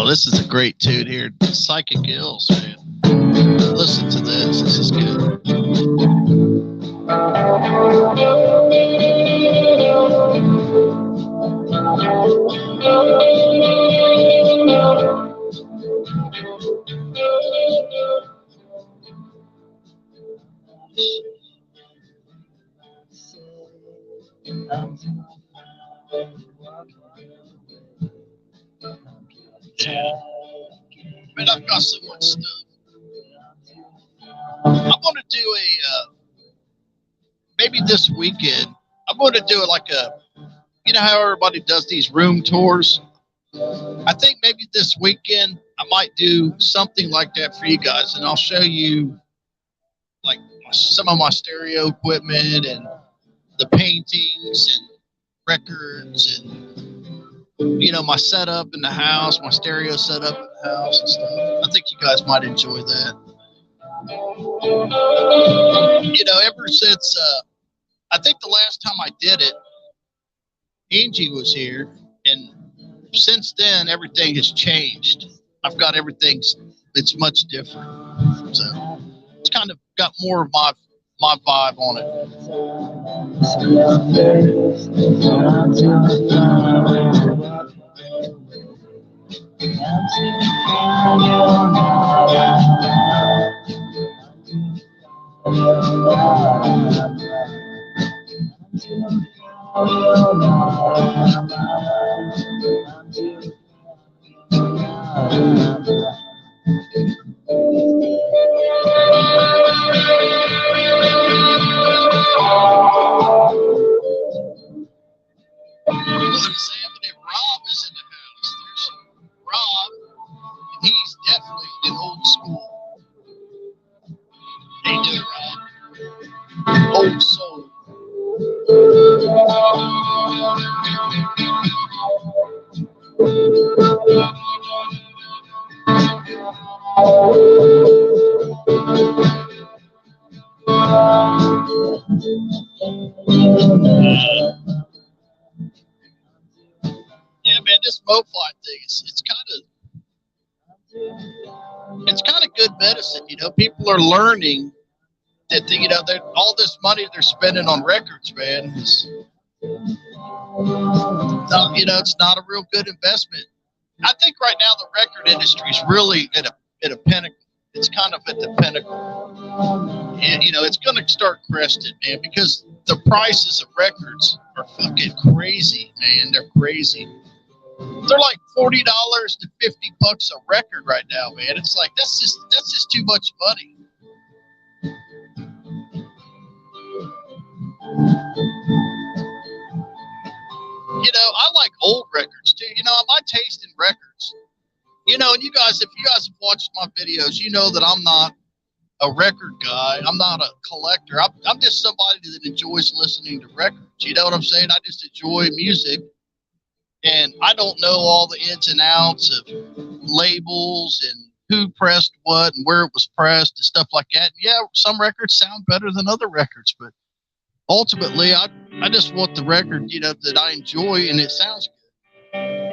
Oh, this is a great tune here. Psychic Ills, man. Listen to this. This is good. Man, I've got so much stuff. I'm going to do a, maybe this weekend, I'm going to do it like a, you know how everybody does these room tours? I think maybe this weekend I might do something like that for you guys, and I'll show you like some of my stereo equipment and the paintings and records and, you know, my setup in the house, my stereo setup in the house and stuff. I think you guys might enjoy that. You know, ever since, I think the last time I did it, Angie was here, and since then, everything has changed. I've got everything, it's much different. So it's kind of got more of my vibe on it. Rob is in the house. There's Rob, and he's definitely an old school. How you doing, Rob? Old soul. Yeah, man, this MoFi thing it's kind of good medicine. You know, people are learning that you know that all this money they're spending on records, man, is not, you know, it's not a real good investment. I think right now the record industry is really at a pinnacle. It's kind of at the pinnacle, and you know it's going to start cresting, man, because the prices of records are fucking crazy, man. They're crazy. They're like $40 to $50 a record right now, man. It's like that's just too much money. You know, I like old records too. You know, my taste in records. You know, and you guys, if you guys have watched my videos, you know that I'm not a record guy. I'm not a collector. I'm just somebody that enjoys listening to records. You know what I'm saying? I just enjoy music. And I don't know all the ins and outs of labels and who pressed what and where it was pressed and stuff like that. And yeah, some records sound better than other records, but ultimately, I just want the record, you know, that I enjoy and it sounds good.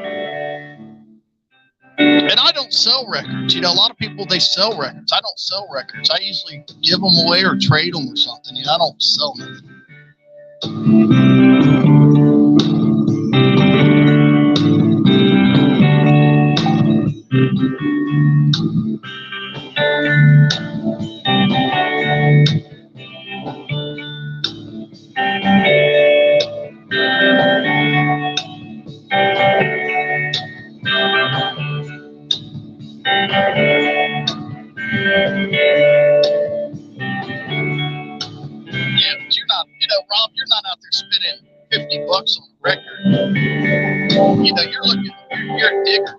And I don't sell records. You know, a lot of people, they sell records. I don't sell records. I usually give them away or trade them or something. You know, I don't sell nothing. Yeah, but you're not, you know, Rob, you're not out there spending $50 on a record. You know, you're looking, you're a digger.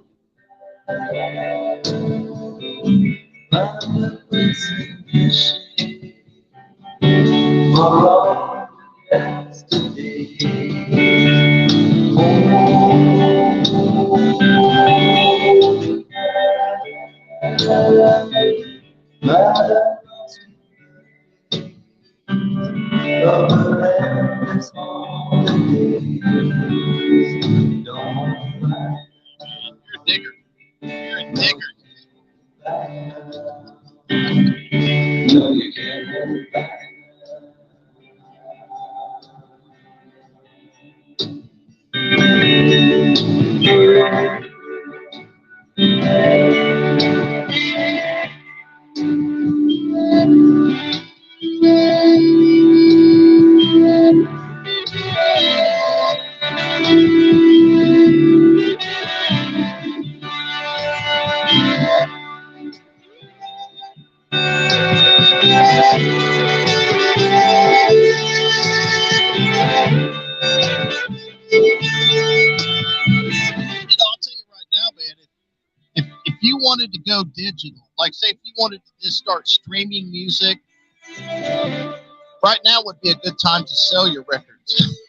You're a digger. If you wanted to go digital, like say if you wanted to just start streaming music, right now would be a good time to sell your records.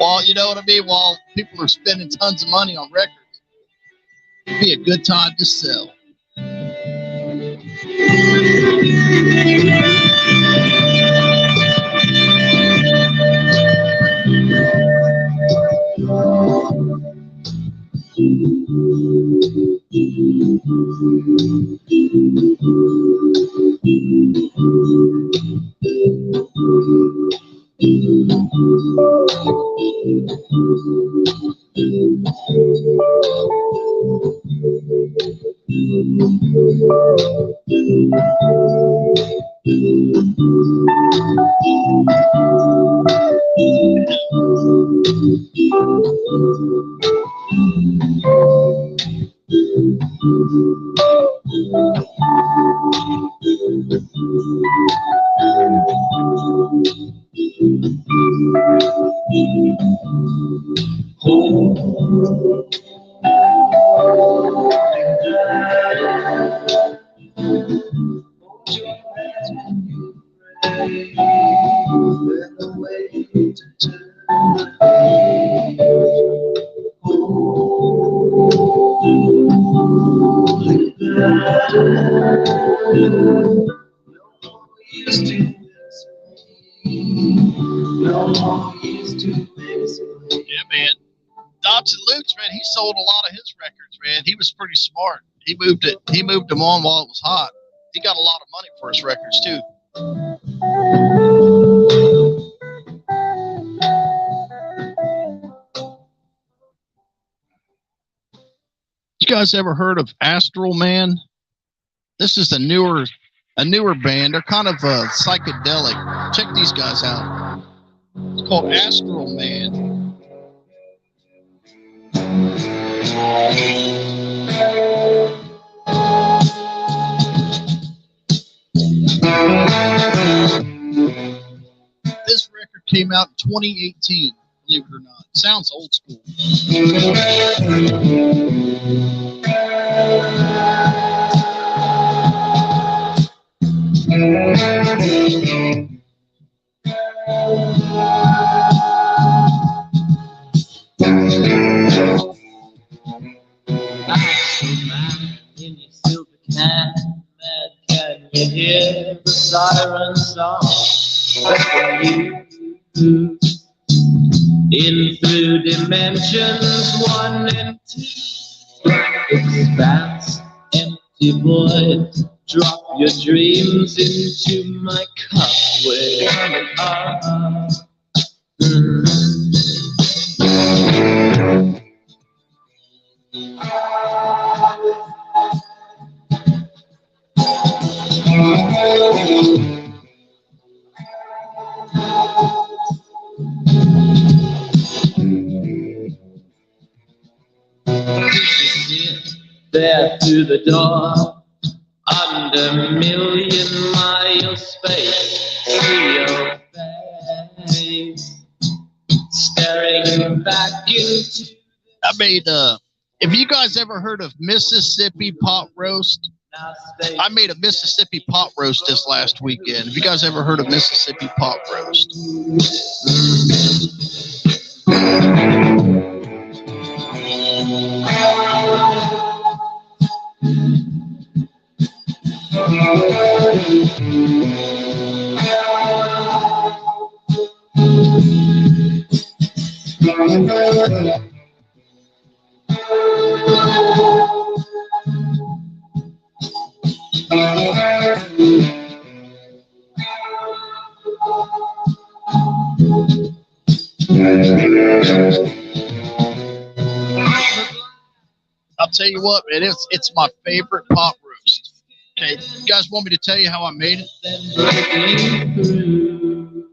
Well, you know what I mean? While people are spending tons of money on records, it'd be a good time to sell. Man, he sold a lot of his records, man. He was pretty smart. He moved them on while it was hot. He got a lot of money for his records too. You guys ever heard of Astral Man? This is a newer band. They're kind of psychedelic. Check these guys out. It's called Astral Man. This record came out in 2018, believe it or not. It sounds old school. In your silver can, man, can you hear the siren song? You in through dimensions 1 and 2, expanse, empty void. Drop your dreams into my cup. We're coming up. There to the door, under million-mile space, see your face, staring back into. I made if you guys ever heard of Mississippi pot roast, I made a Mississippi pot roast this last weekend. Have you guys ever heard of Mississippi pot roast? I'll tell you what, man, it's my favorite pot roast. Okay, you guys want me to tell you how I made it? Then breaking through,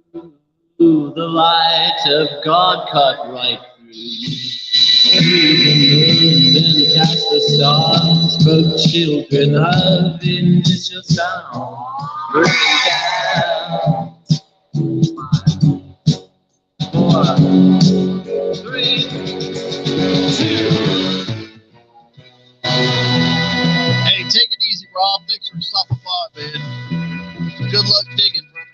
the light of God cut right through the moon, then past the stars, broke children of initial sound, breaking down. 5, 4, 3, 2. Hey, take it easy, Rob. Thanks for stopping by, man. Good luck digging, brother.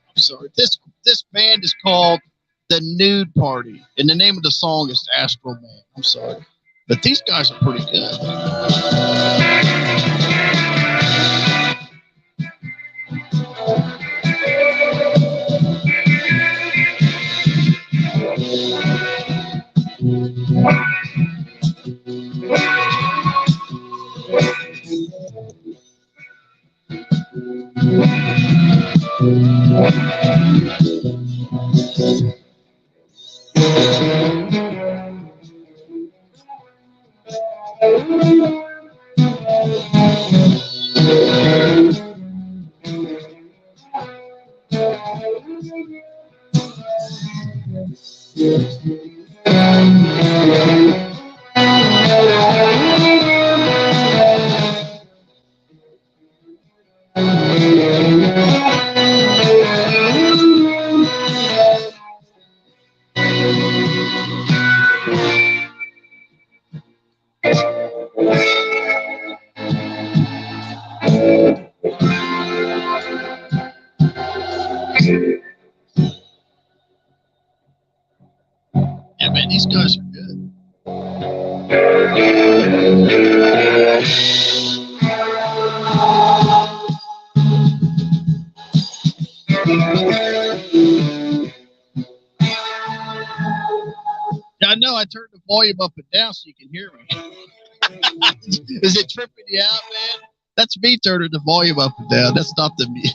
I'm sorry. This band is called The Nude Party, and the name of the song is Astro Man. I'm sorry, but these guys are pretty good. Yeah, man, these guys are good. Yeah, I know. I turned the volume up and down so you can hear me. Is it tripping you out, man? That's me turning the volume up and down. That's not the me.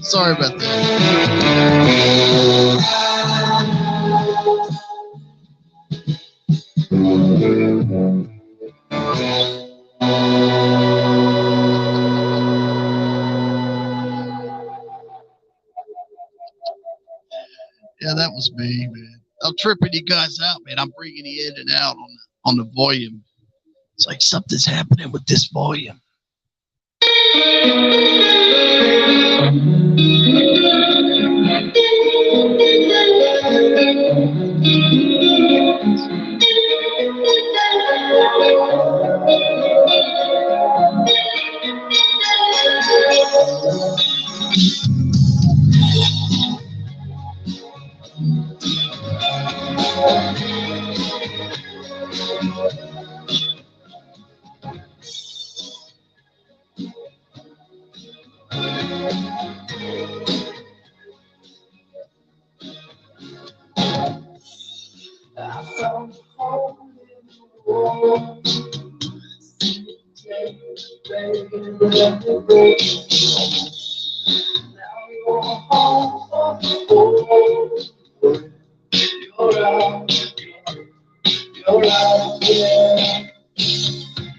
Sorry about Yeah, that was me, man. I'm tripping you guys out, man. I'm bringing you in and out on the volume. It's like something's happening with this volume.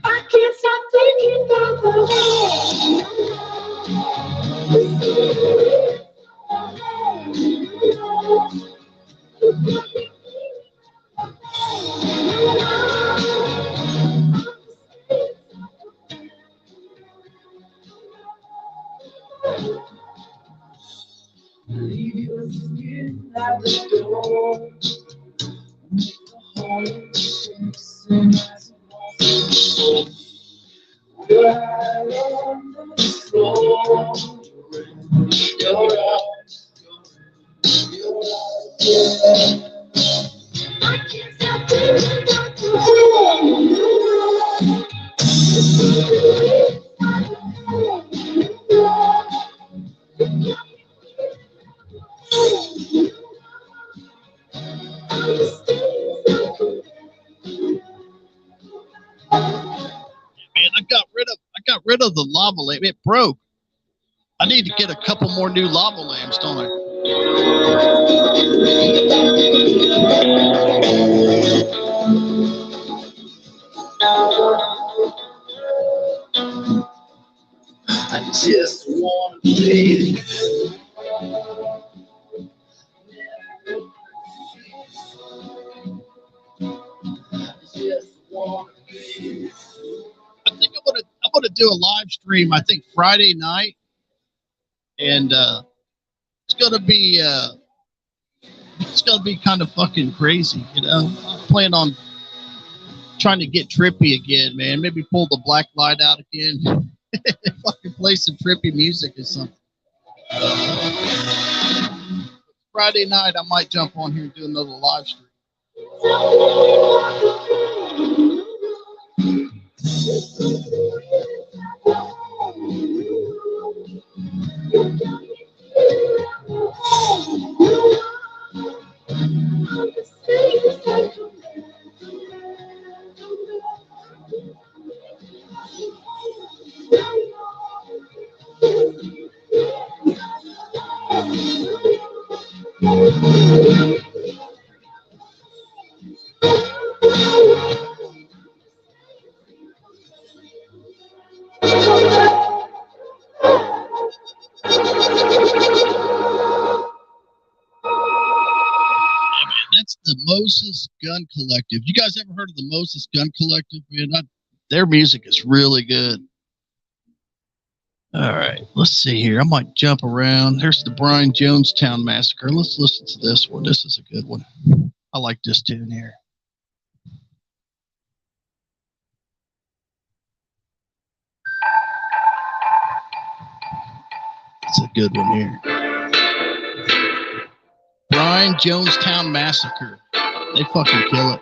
I can't stop thinking about the leave your skin at the door. You're out on the floor. You're out. I can't stop thinking about the lava lamp. It broke. I need to get a couple more new lava lamps, don't I? I just want to be. I think I'm gonna do a live stream. I think Friday night, and it's gonna be kind of fucking crazy, you know. I plan on trying to get trippy again, man. Maybe pull the black light out again, fucking play some trippy music or something. Friday night, I might jump on here and do another live stream. That's the Moses Gun Collective. You guys ever heard of the Moses Gun Collective? Man, their music is really good. All right, let's see here. I might jump around. There's the Brian Jonestown Massacre. Let's listen to this one. This is a good one. I like this tune here. It's a good one here. Brian Jonestown Massacre. They fucking kill it.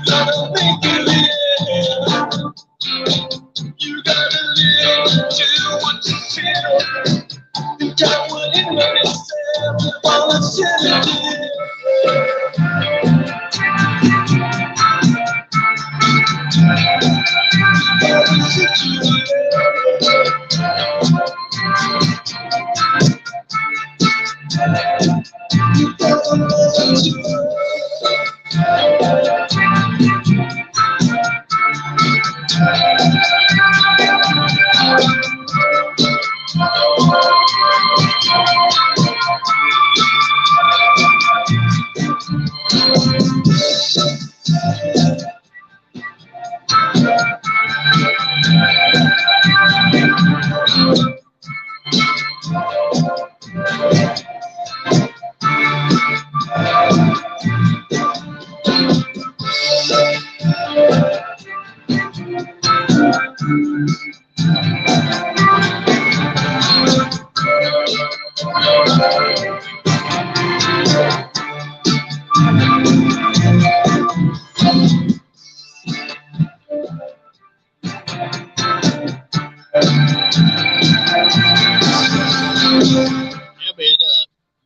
gotta make it live. You gotta live to what you feel. You got what it makes sense while it's in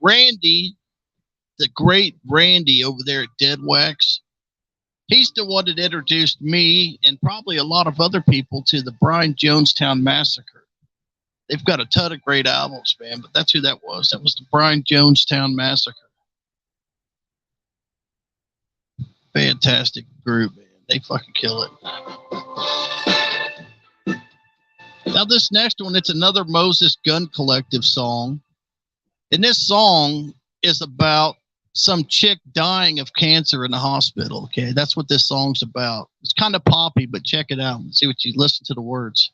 Randy, the great Randy over there at Dead Wax, he's the one that introduced me and probably a lot of other people to the Brian Jonestown Massacre. They've got a ton of great albums, man, but that's who that was. That was the Brian Jonestown Massacre. Fantastic group, man. They fucking kill it. Now this next one, it's another Moses Gun Collective song. And this song is about some chick dying of cancer in the hospital. Okay, that's what this song's about. It's kind of poppy, but check it out and see what you listen to the words.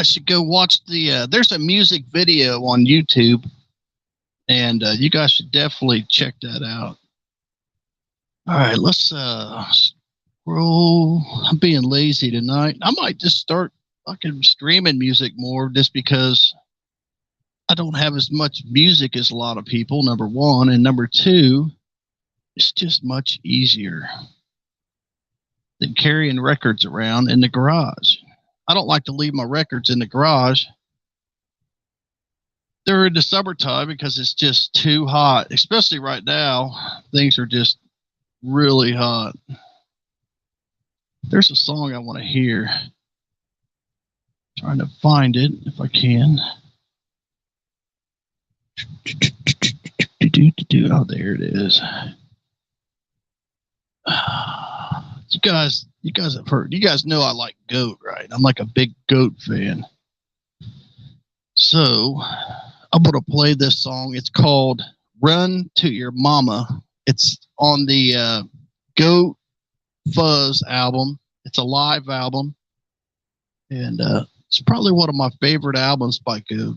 guys should go watch the. There's a music video on YouTube, and you guys should definitely check that out. All right, let's scroll. I'm being lazy tonight. I might just start fucking streaming music more, just because I don't have as much music as a lot of people. Number one, and number two, it's just much easier than carrying records around in the garage. I don't like to leave my records in the garage during the summertime because it's just too hot, especially right now. Things are just really hot. There's a song I want to hear. Trying to find it if I can. Oh, there it is. You guys have heard. You guys know I like Goat, right? I'm like a big Goat fan. So I'm gonna play this song. It's called "Run to Your Mama." It's on the Goat Fuzz album. It's a live album, and it's probably one of my favorite albums by Goat.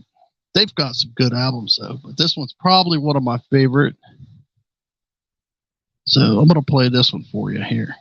They've got some good albums though, but this one's probably one of my favorite. So I'm gonna play this one for you here.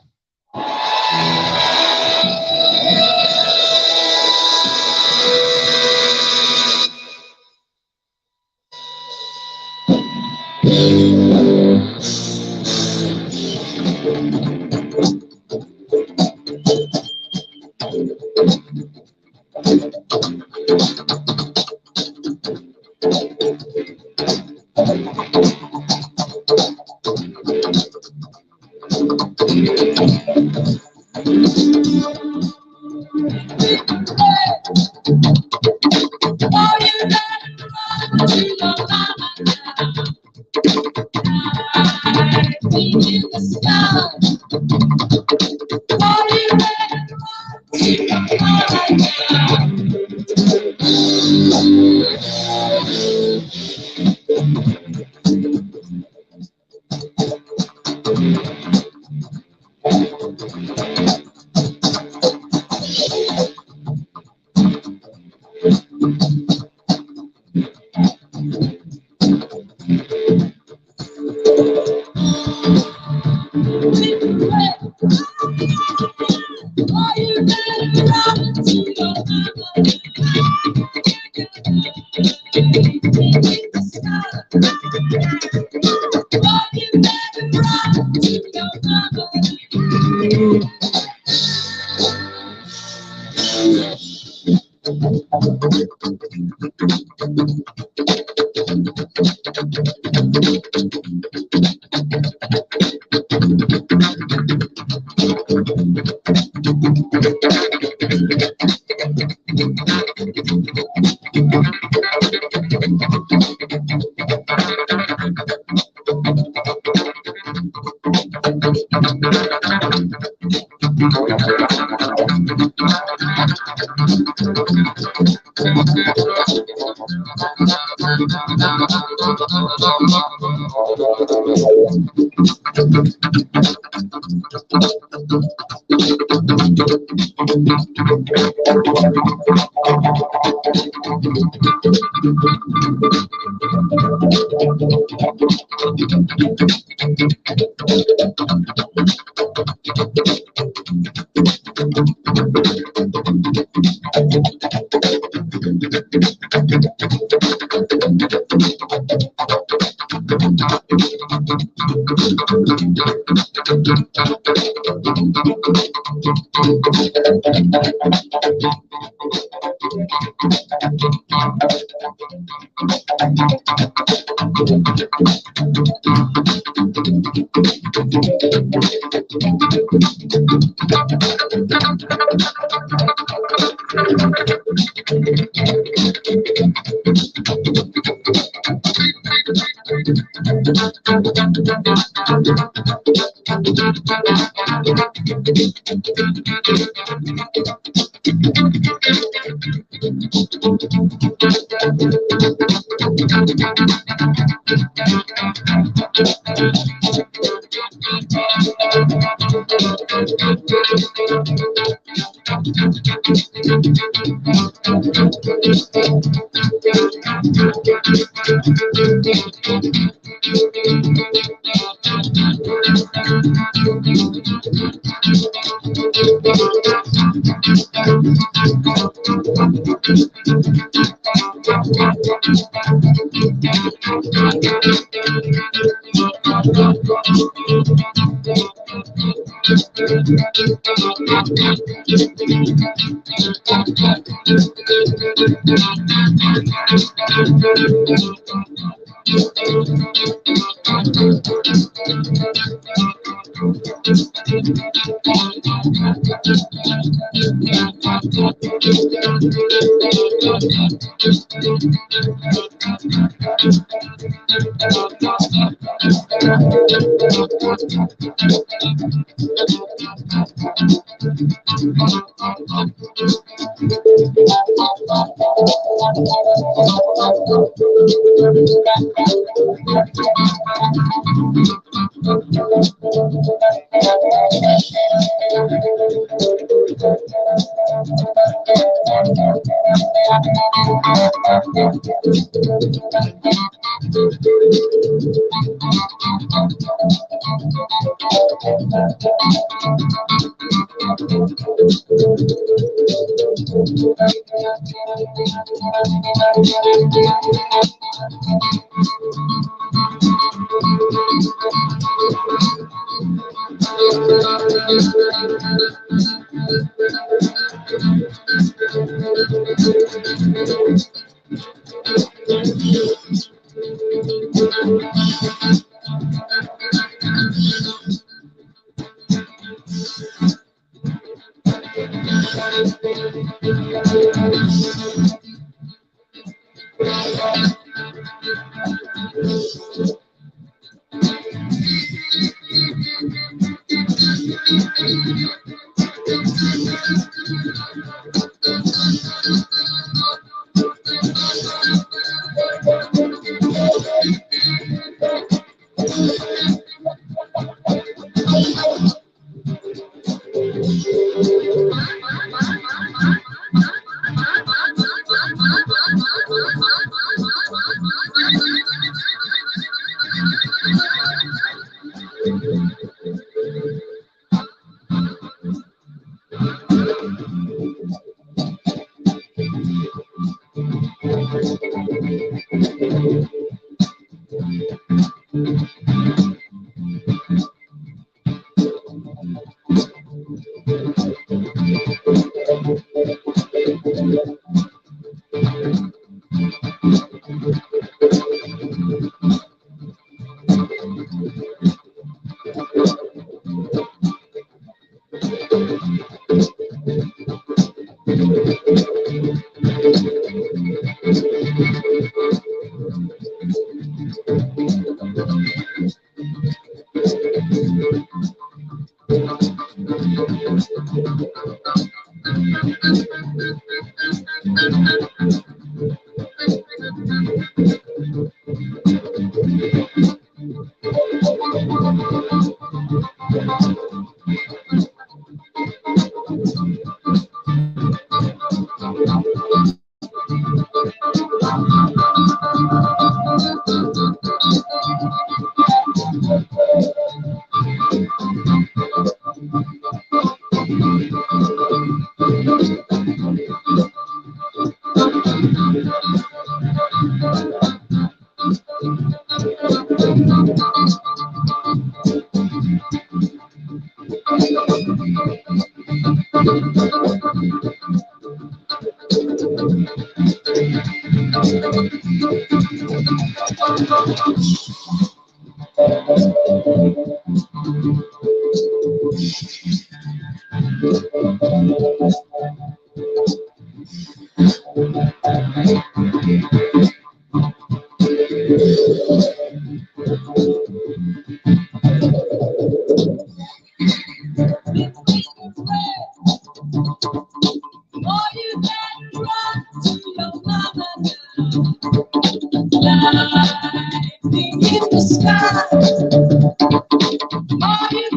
All you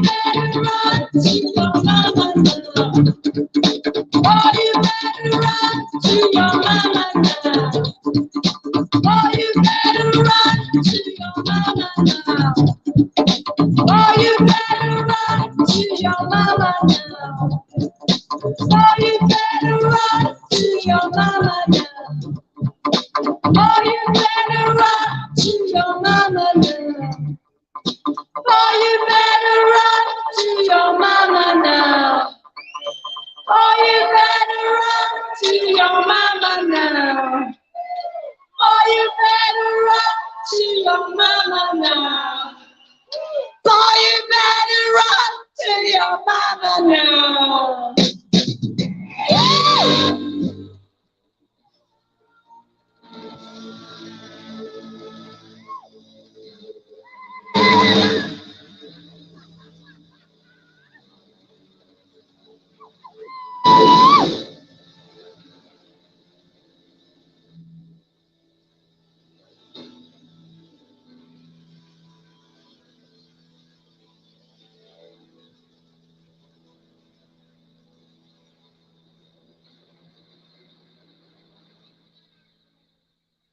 Oh, you better run to your mama now. Oh, you better run to your mama now. Oh, you better run to your mama now. Oh, you better run to your mama now. Oh, you better run to your mama now. Oh, you better run to your mama now. Oh, you better run to your mama now.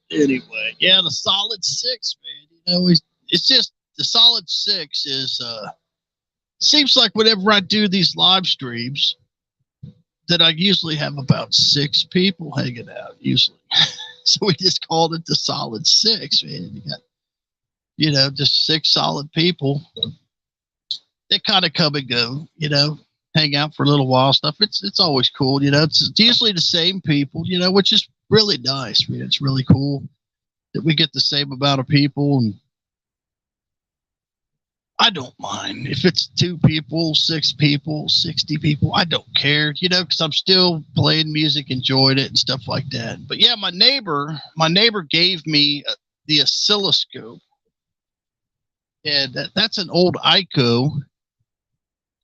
Anyway, yeah, the solid six, man. You know, it's just the solid six is seems like whenever I do these live streams that I usually have about 6 people hanging out usually. So we just called it the solid six, man. You got, you know, just 6 solid people. They kind of come and go, you know, hang out for a little while stuff. It's always cool, you know. It's usually the same people, you know, which is really nice. I mean, it's really cool that we get the same amount of people, and I don't mind if it's 2 people, 6 people, 60 people. I don't care, you know, because I'm still playing music, enjoying it, and stuff like that. But yeah, my neighbor gave me the oscilloscope, and that's an old Ico,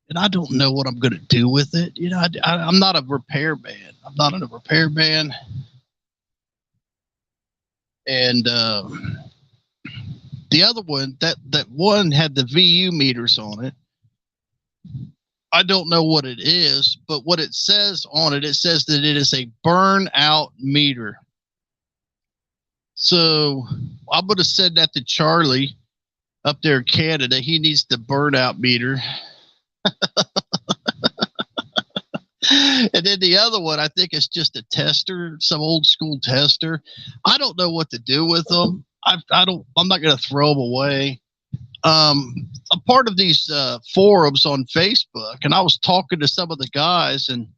and I don't know what I'm going to do with it. You know, I'm not a repair man. I'm not in a repair man, and the other one, that one had the VU meters on it. I don't know what it is, but what it says on it, it says that it is a burnout meter. So I'm going to send that to Charlie up there in Canada. He needs the burnout meter. And then the other one, I think it's just a tester, some old school tester. I don't know what to do with them. I'm not going to throw them away. I'm part of these forums on Facebook, and I was talking to some of the guys, and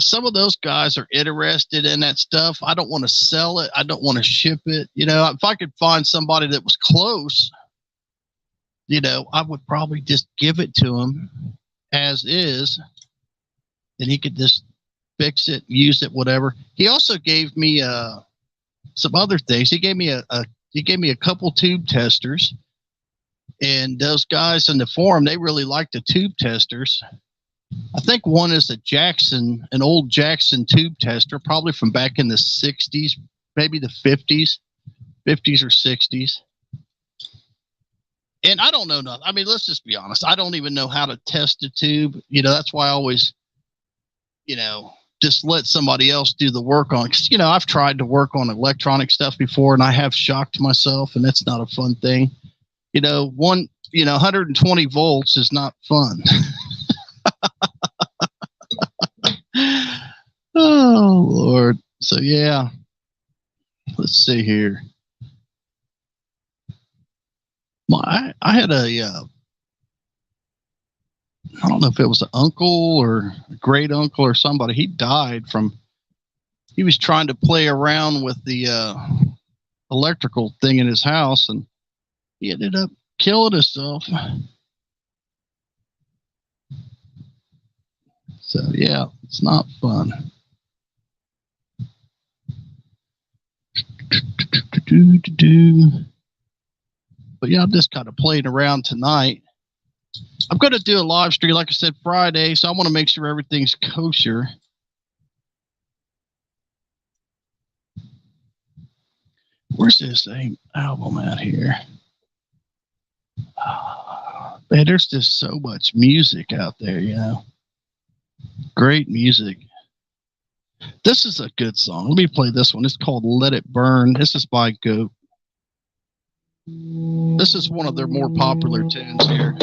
some of those guys are interested in that stuff. I don't want to sell it. I don't want to ship it. You know, if I could find somebody that was close, you know, I would probably just give it to him as is, and he could just fix it, use it, whatever. He also gave me some other things. He gave me a couple tube testers, and those guys in the forum, they really like the tube testers. I think one is an old Jackson tube tester, probably from back in the 60s, maybe the 50s or 60s. And I don't know nothing. I mean, let's just be honest. I don't even know how to test a tube. You know, that's why I always, you know, just let somebody else do the work on it. 'Cause, you know, I've tried to work on electronic stuff before, and I have shocked myself, and that's not a fun thing. You know, 120 volts is not fun. Oh, Lord. So, yeah. Let's see here. I had I don't know if it was an uncle or a great uncle or somebody. He was trying to play around with the electrical thing in his house, and he ended up killing himself. So, yeah, it's not fun. But yeah, I'm just kind of playing around tonight. I'm going to do a live stream, like I said, Friday, so I want to make sure everything's kosher. Where's this album out here? Man, there's just so much music out there, you know. Great music. This is a good song. Let me play this one. It's called Let It Burn. This is by Goat. This is one of their more popular tunes here.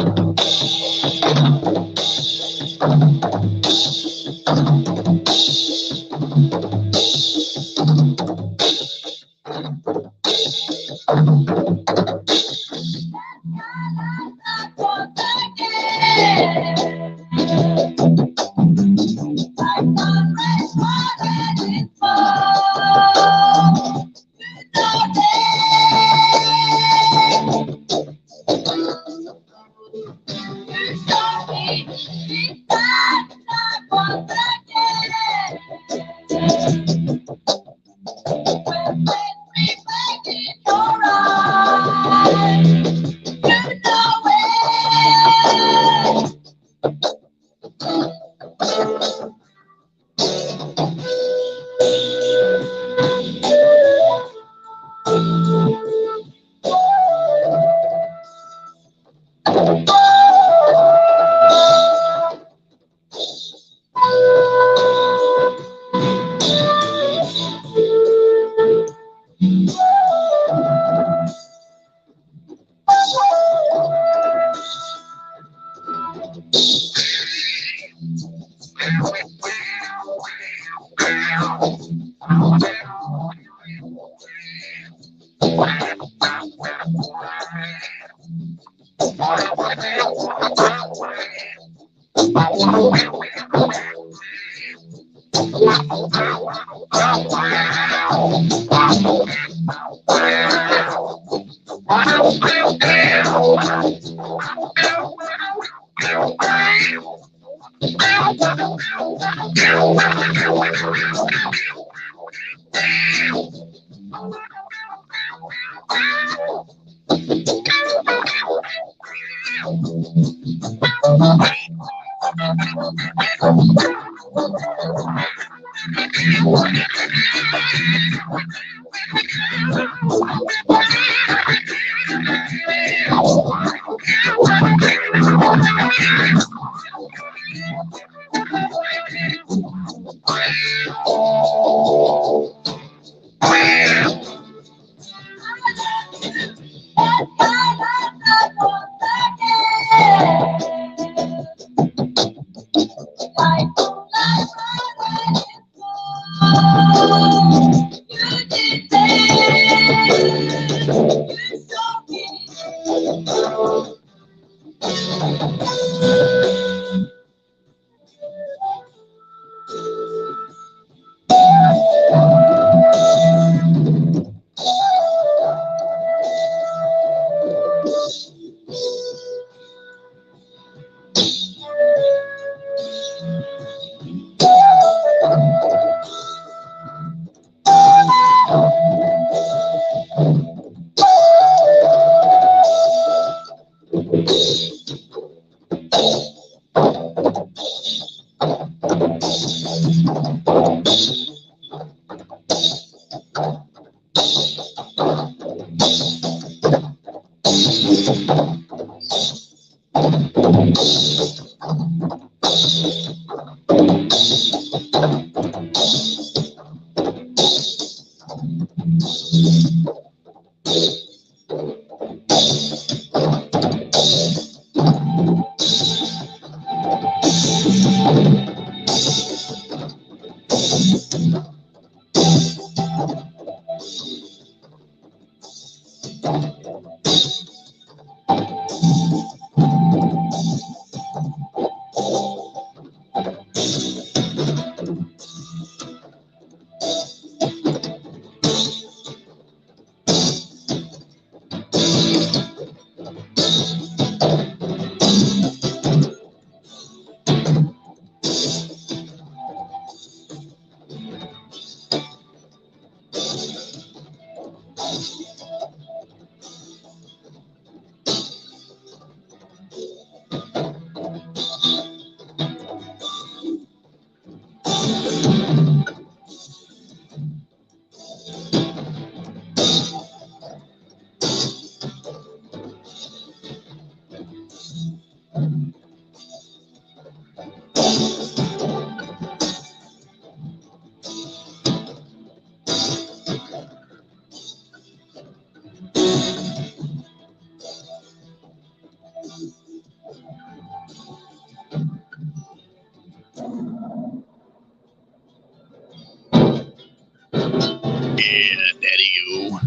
Yeah, daddy-o.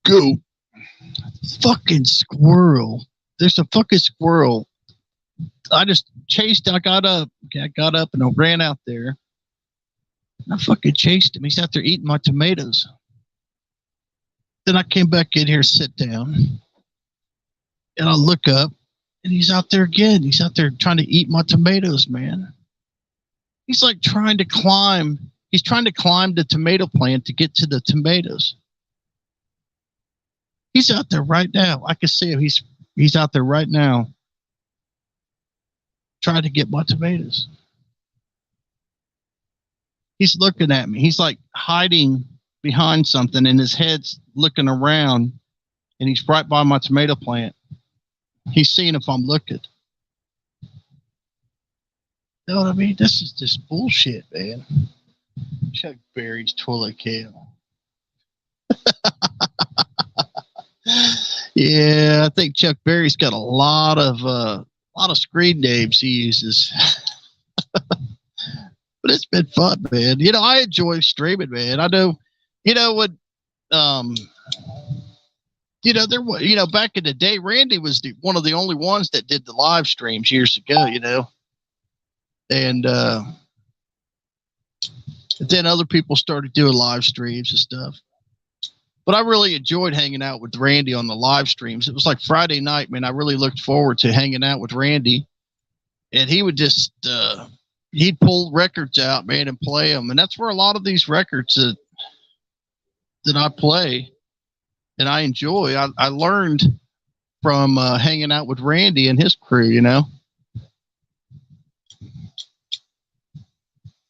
Go. Fucking squirrel. There's a fucking squirrel. I just chased. I got up and I ran out there. I fucking chased him. He's out there eating my tomatoes. Then I came back in here, sit down, and I look up, and he's out there again. He's out there trying to eat my tomatoes, man. He's like trying to climb. He's trying to climb the tomato plant to get to the tomatoes. He's out there right now. I can see him. He's out there right now trying to get my tomatoes. He's looking at me. He's like hiding behind something, and his head's looking around, and he's right by my tomato plant. He's seeing if I'm looking. You know what I mean? This is just bullshit, man. Chuck Berry's toilet cam. Yeah, I think Chuck Berry's got a lot of screen names he uses. But it's been fun, man. You know, I enjoy streaming, man. I know, you know what, you know, there was, you know, back in the day, Randy was one of the only ones that did the live streams years ago, you know, and then other people started doing live streams and stuff. But I really enjoyed hanging out with Randy on the live streams. It was like Friday night, man. I really looked forward to hanging out with Randy, and he would just he'd pull records out, man, and play them. And that's where a lot of these records that I play and I enjoy, I learned from hanging out with Randy and his crew, you know.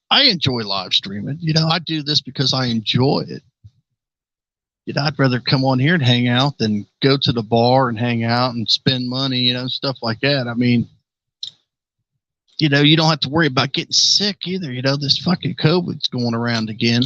I enjoy live streaming. You know, I do this because I enjoy it. You know, I'd rather come on here and hang out than go to the bar and hang out and spend money, you know, stuff like that. I mean, you know, you don't have to worry about getting sick either. You know, this fucking COVID's going around again.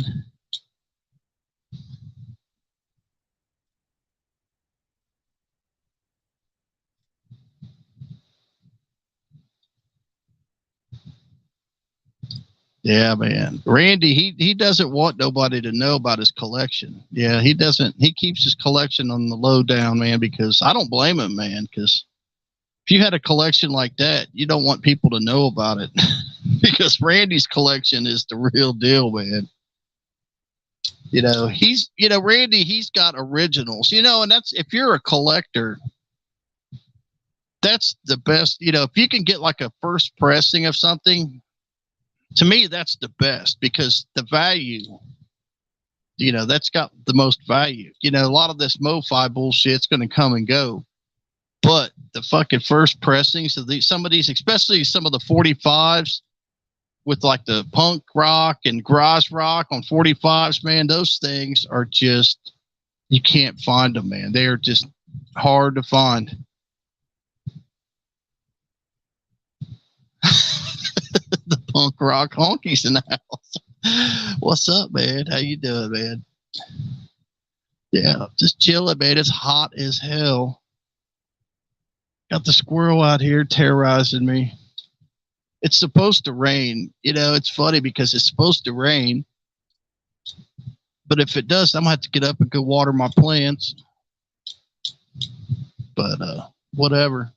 Yeah, man. Randy, he doesn't want nobody to know about his collection. Yeah, he doesn't. He keeps his collection on the low down, man, because I don't blame him, man, because if you had a collection like that, you don't want people to know about it because Randy's collection is the real deal, man. You know, Randy, he's got originals, you know, and that's, if you're a collector, that's the best. You know, if you can get like a first pressing of something, to me, that's the best because the value, you know, that's got the most value. You know, a lot of this MoFi bullshit's going to come and go, but the fucking first pressings of some of these, especially some of the 45s with like the punk rock and garage rock on 45s, man, those things are just, you can't find them, man. They are just hard to find. The punk rock honkies in the house. What's up, man? How you doing, man? Yeah, just chilling, man. It's hot as hell. Got the squirrel out here terrorizing me. It's supposed to rain. You know, it's funny because it's supposed to rain. But if it does, I'm going to have to get up and go water my plants. But whatever.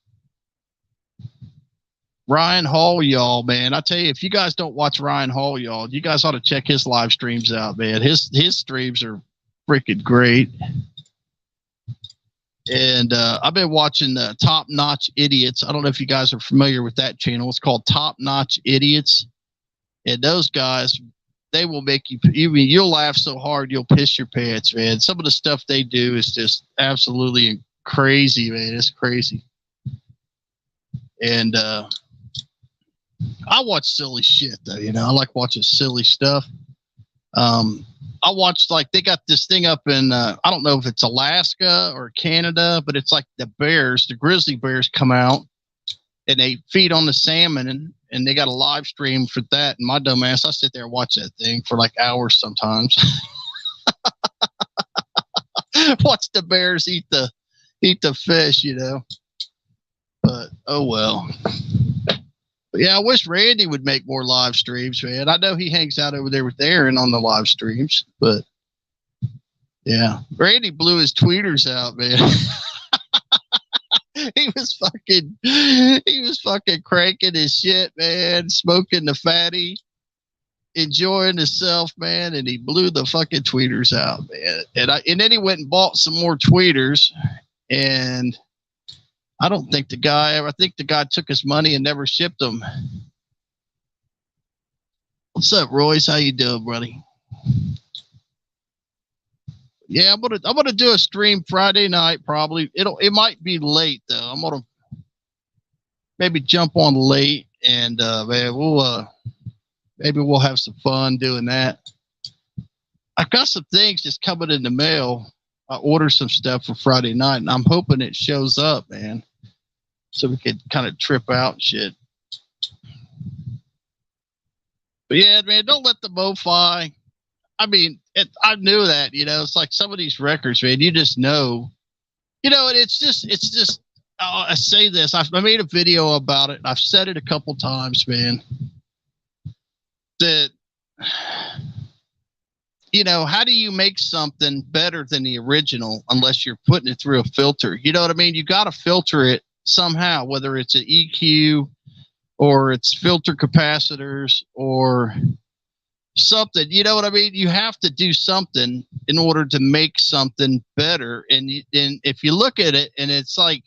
Ryan Hall, y'all, man. I tell you, if you guys don't watch Ryan Hall, y'all, you guys ought to check his live streams out, man. His streams are freaking great. And I've been watching Top Notch Idiots. I don't know if you guys are familiar with that channel. It's called Top Notch Idiots. And those guys, they will make you'll laugh so hard you'll piss your pants, man. Some of the stuff they do is just absolutely crazy, man. It's crazy. And I watch silly shit, though. You know, I like watching silly stuff. I watched, like, they got this thing up in, I don't know if it's Alaska or Canada, but it's like the grizzly bears come out and they feed on the salmon, and they got a live stream for that. And my dumb ass, I sit there and watch that thing for like hours sometimes. Watch the bears eat the fish, you know. But oh well. But yeah, I wish Randy would make more live streams, man. I know he hangs out over there with Aaron on the live streams, but yeah, Randy blew his tweeters out, man. he was fucking cranking his shit, man, smoking the fatty, enjoying himself, man, and he blew the fucking tweeters out, man. And then he went and bought some more tweeters, and I think the guy took his money and never shipped them. What's up, Royce? How you doing, buddy? Yeah, I'm gonna do a stream Friday night. Probably it might be late though. I'm gonna maybe jump on late, and man, maybe we'll have some fun doing that. I've got some things just coming in the mail. I ordered some stuff for Friday night, and I'm hoping it shows up, man, so we could kind of trip out and shit. But yeah, man, don't let the MoFi. I mean, I knew that, you know. It's like some of these records, man. You just know, you know. And it's just. I say this. I made a video about it. I've said it a couple times, man. That, you know, how do you make something better than the original unless you're putting it through a filter? You know what I mean? You got to filter it somehow, whether it's an EQ or it's filter capacitors or something. You know what I mean? You have to do something in order to make something better. And if you look at it, and it's like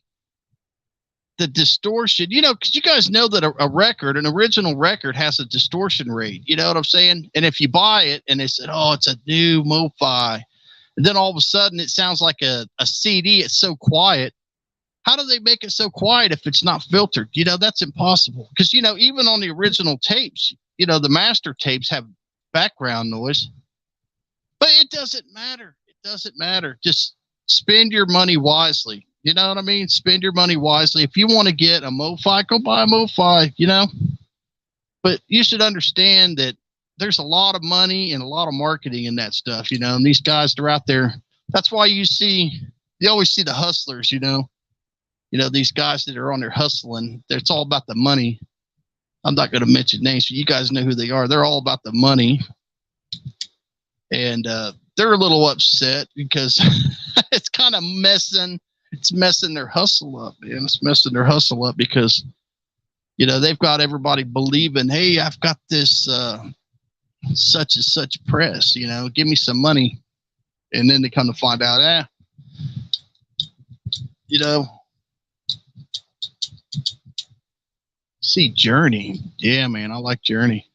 the distortion, you know, because you guys know that a record, an original record, has a distortion rate. You know what I'm saying? And if you buy it and they said, oh, it's a new MoFi, and then all of a sudden it sounds like a CD, it's so quiet. How do they make it so quiet if it's not filtered? You know, that's impossible. Because, you know, even on the original tapes, you know, the master tapes have background noise. But it doesn't matter. It doesn't matter. Just spend your money wisely. You know what I mean? Spend your money wisely. If you want to get a MoFi, go buy a MoFi, you know. But you should understand that there's a lot of money and a lot of marketing in that stuff, you know. And these guys, they're out there. That's why you always see the hustlers, you know. You know, these guys that are on there hustling, it's all about the money. I'm not going to mention names, but you guys know who they are. They're all about the money. And they're a little upset because it's kind of messing their hustle up, man. It's messing their hustle up because, you know, they've got everybody believing, hey, I've got this such and such press, you know, give me some money. And then they come to find out, you know, see Journey. Yeah, man, I like Journey.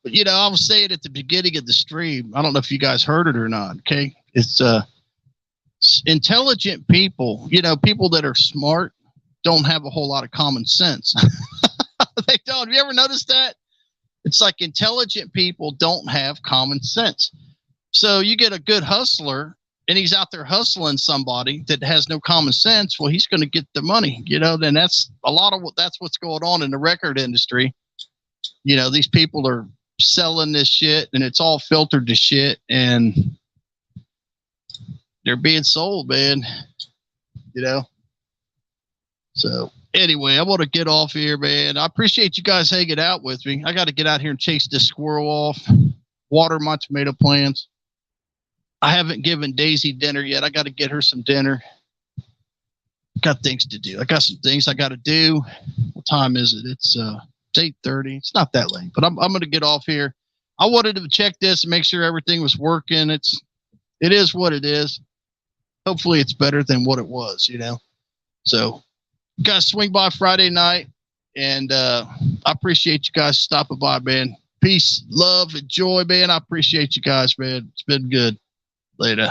But, you know, I was saying at the beginning of the stream, I don't know if you guys heard it or not, okay? It's intelligent people, you know, people that are smart don't have a whole lot of common sense. They don't. Have you ever noticed that? It's like intelligent people don't have common sense. So you get a good hustler, and he's out there hustling somebody that has no common sense. Well, he's going to get the money, you know. Then that's what's going on in the record industry. You know, these people are selling this shit, and it's all filtered to shit, and they're being sold, man. You know. So anyway, I want to get off here, man. I appreciate you guys hanging out with me. I got to get out here and chase this squirrel off, water my tomato plants. I haven't given Daisy dinner yet. I got to get her some dinner. Got things to do. I got some things I got to do. What time is it? It's 8:30. It's not that late, but I'm going to get off here. I wanted to check this and make sure everything was working. It is what it is. Hopefully it's better than what it was, you know. So, you guys swing by Friday night, and I appreciate you guys stopping by, man. Peace, love, and joy, man. I appreciate you guys, man. It's been good. Later.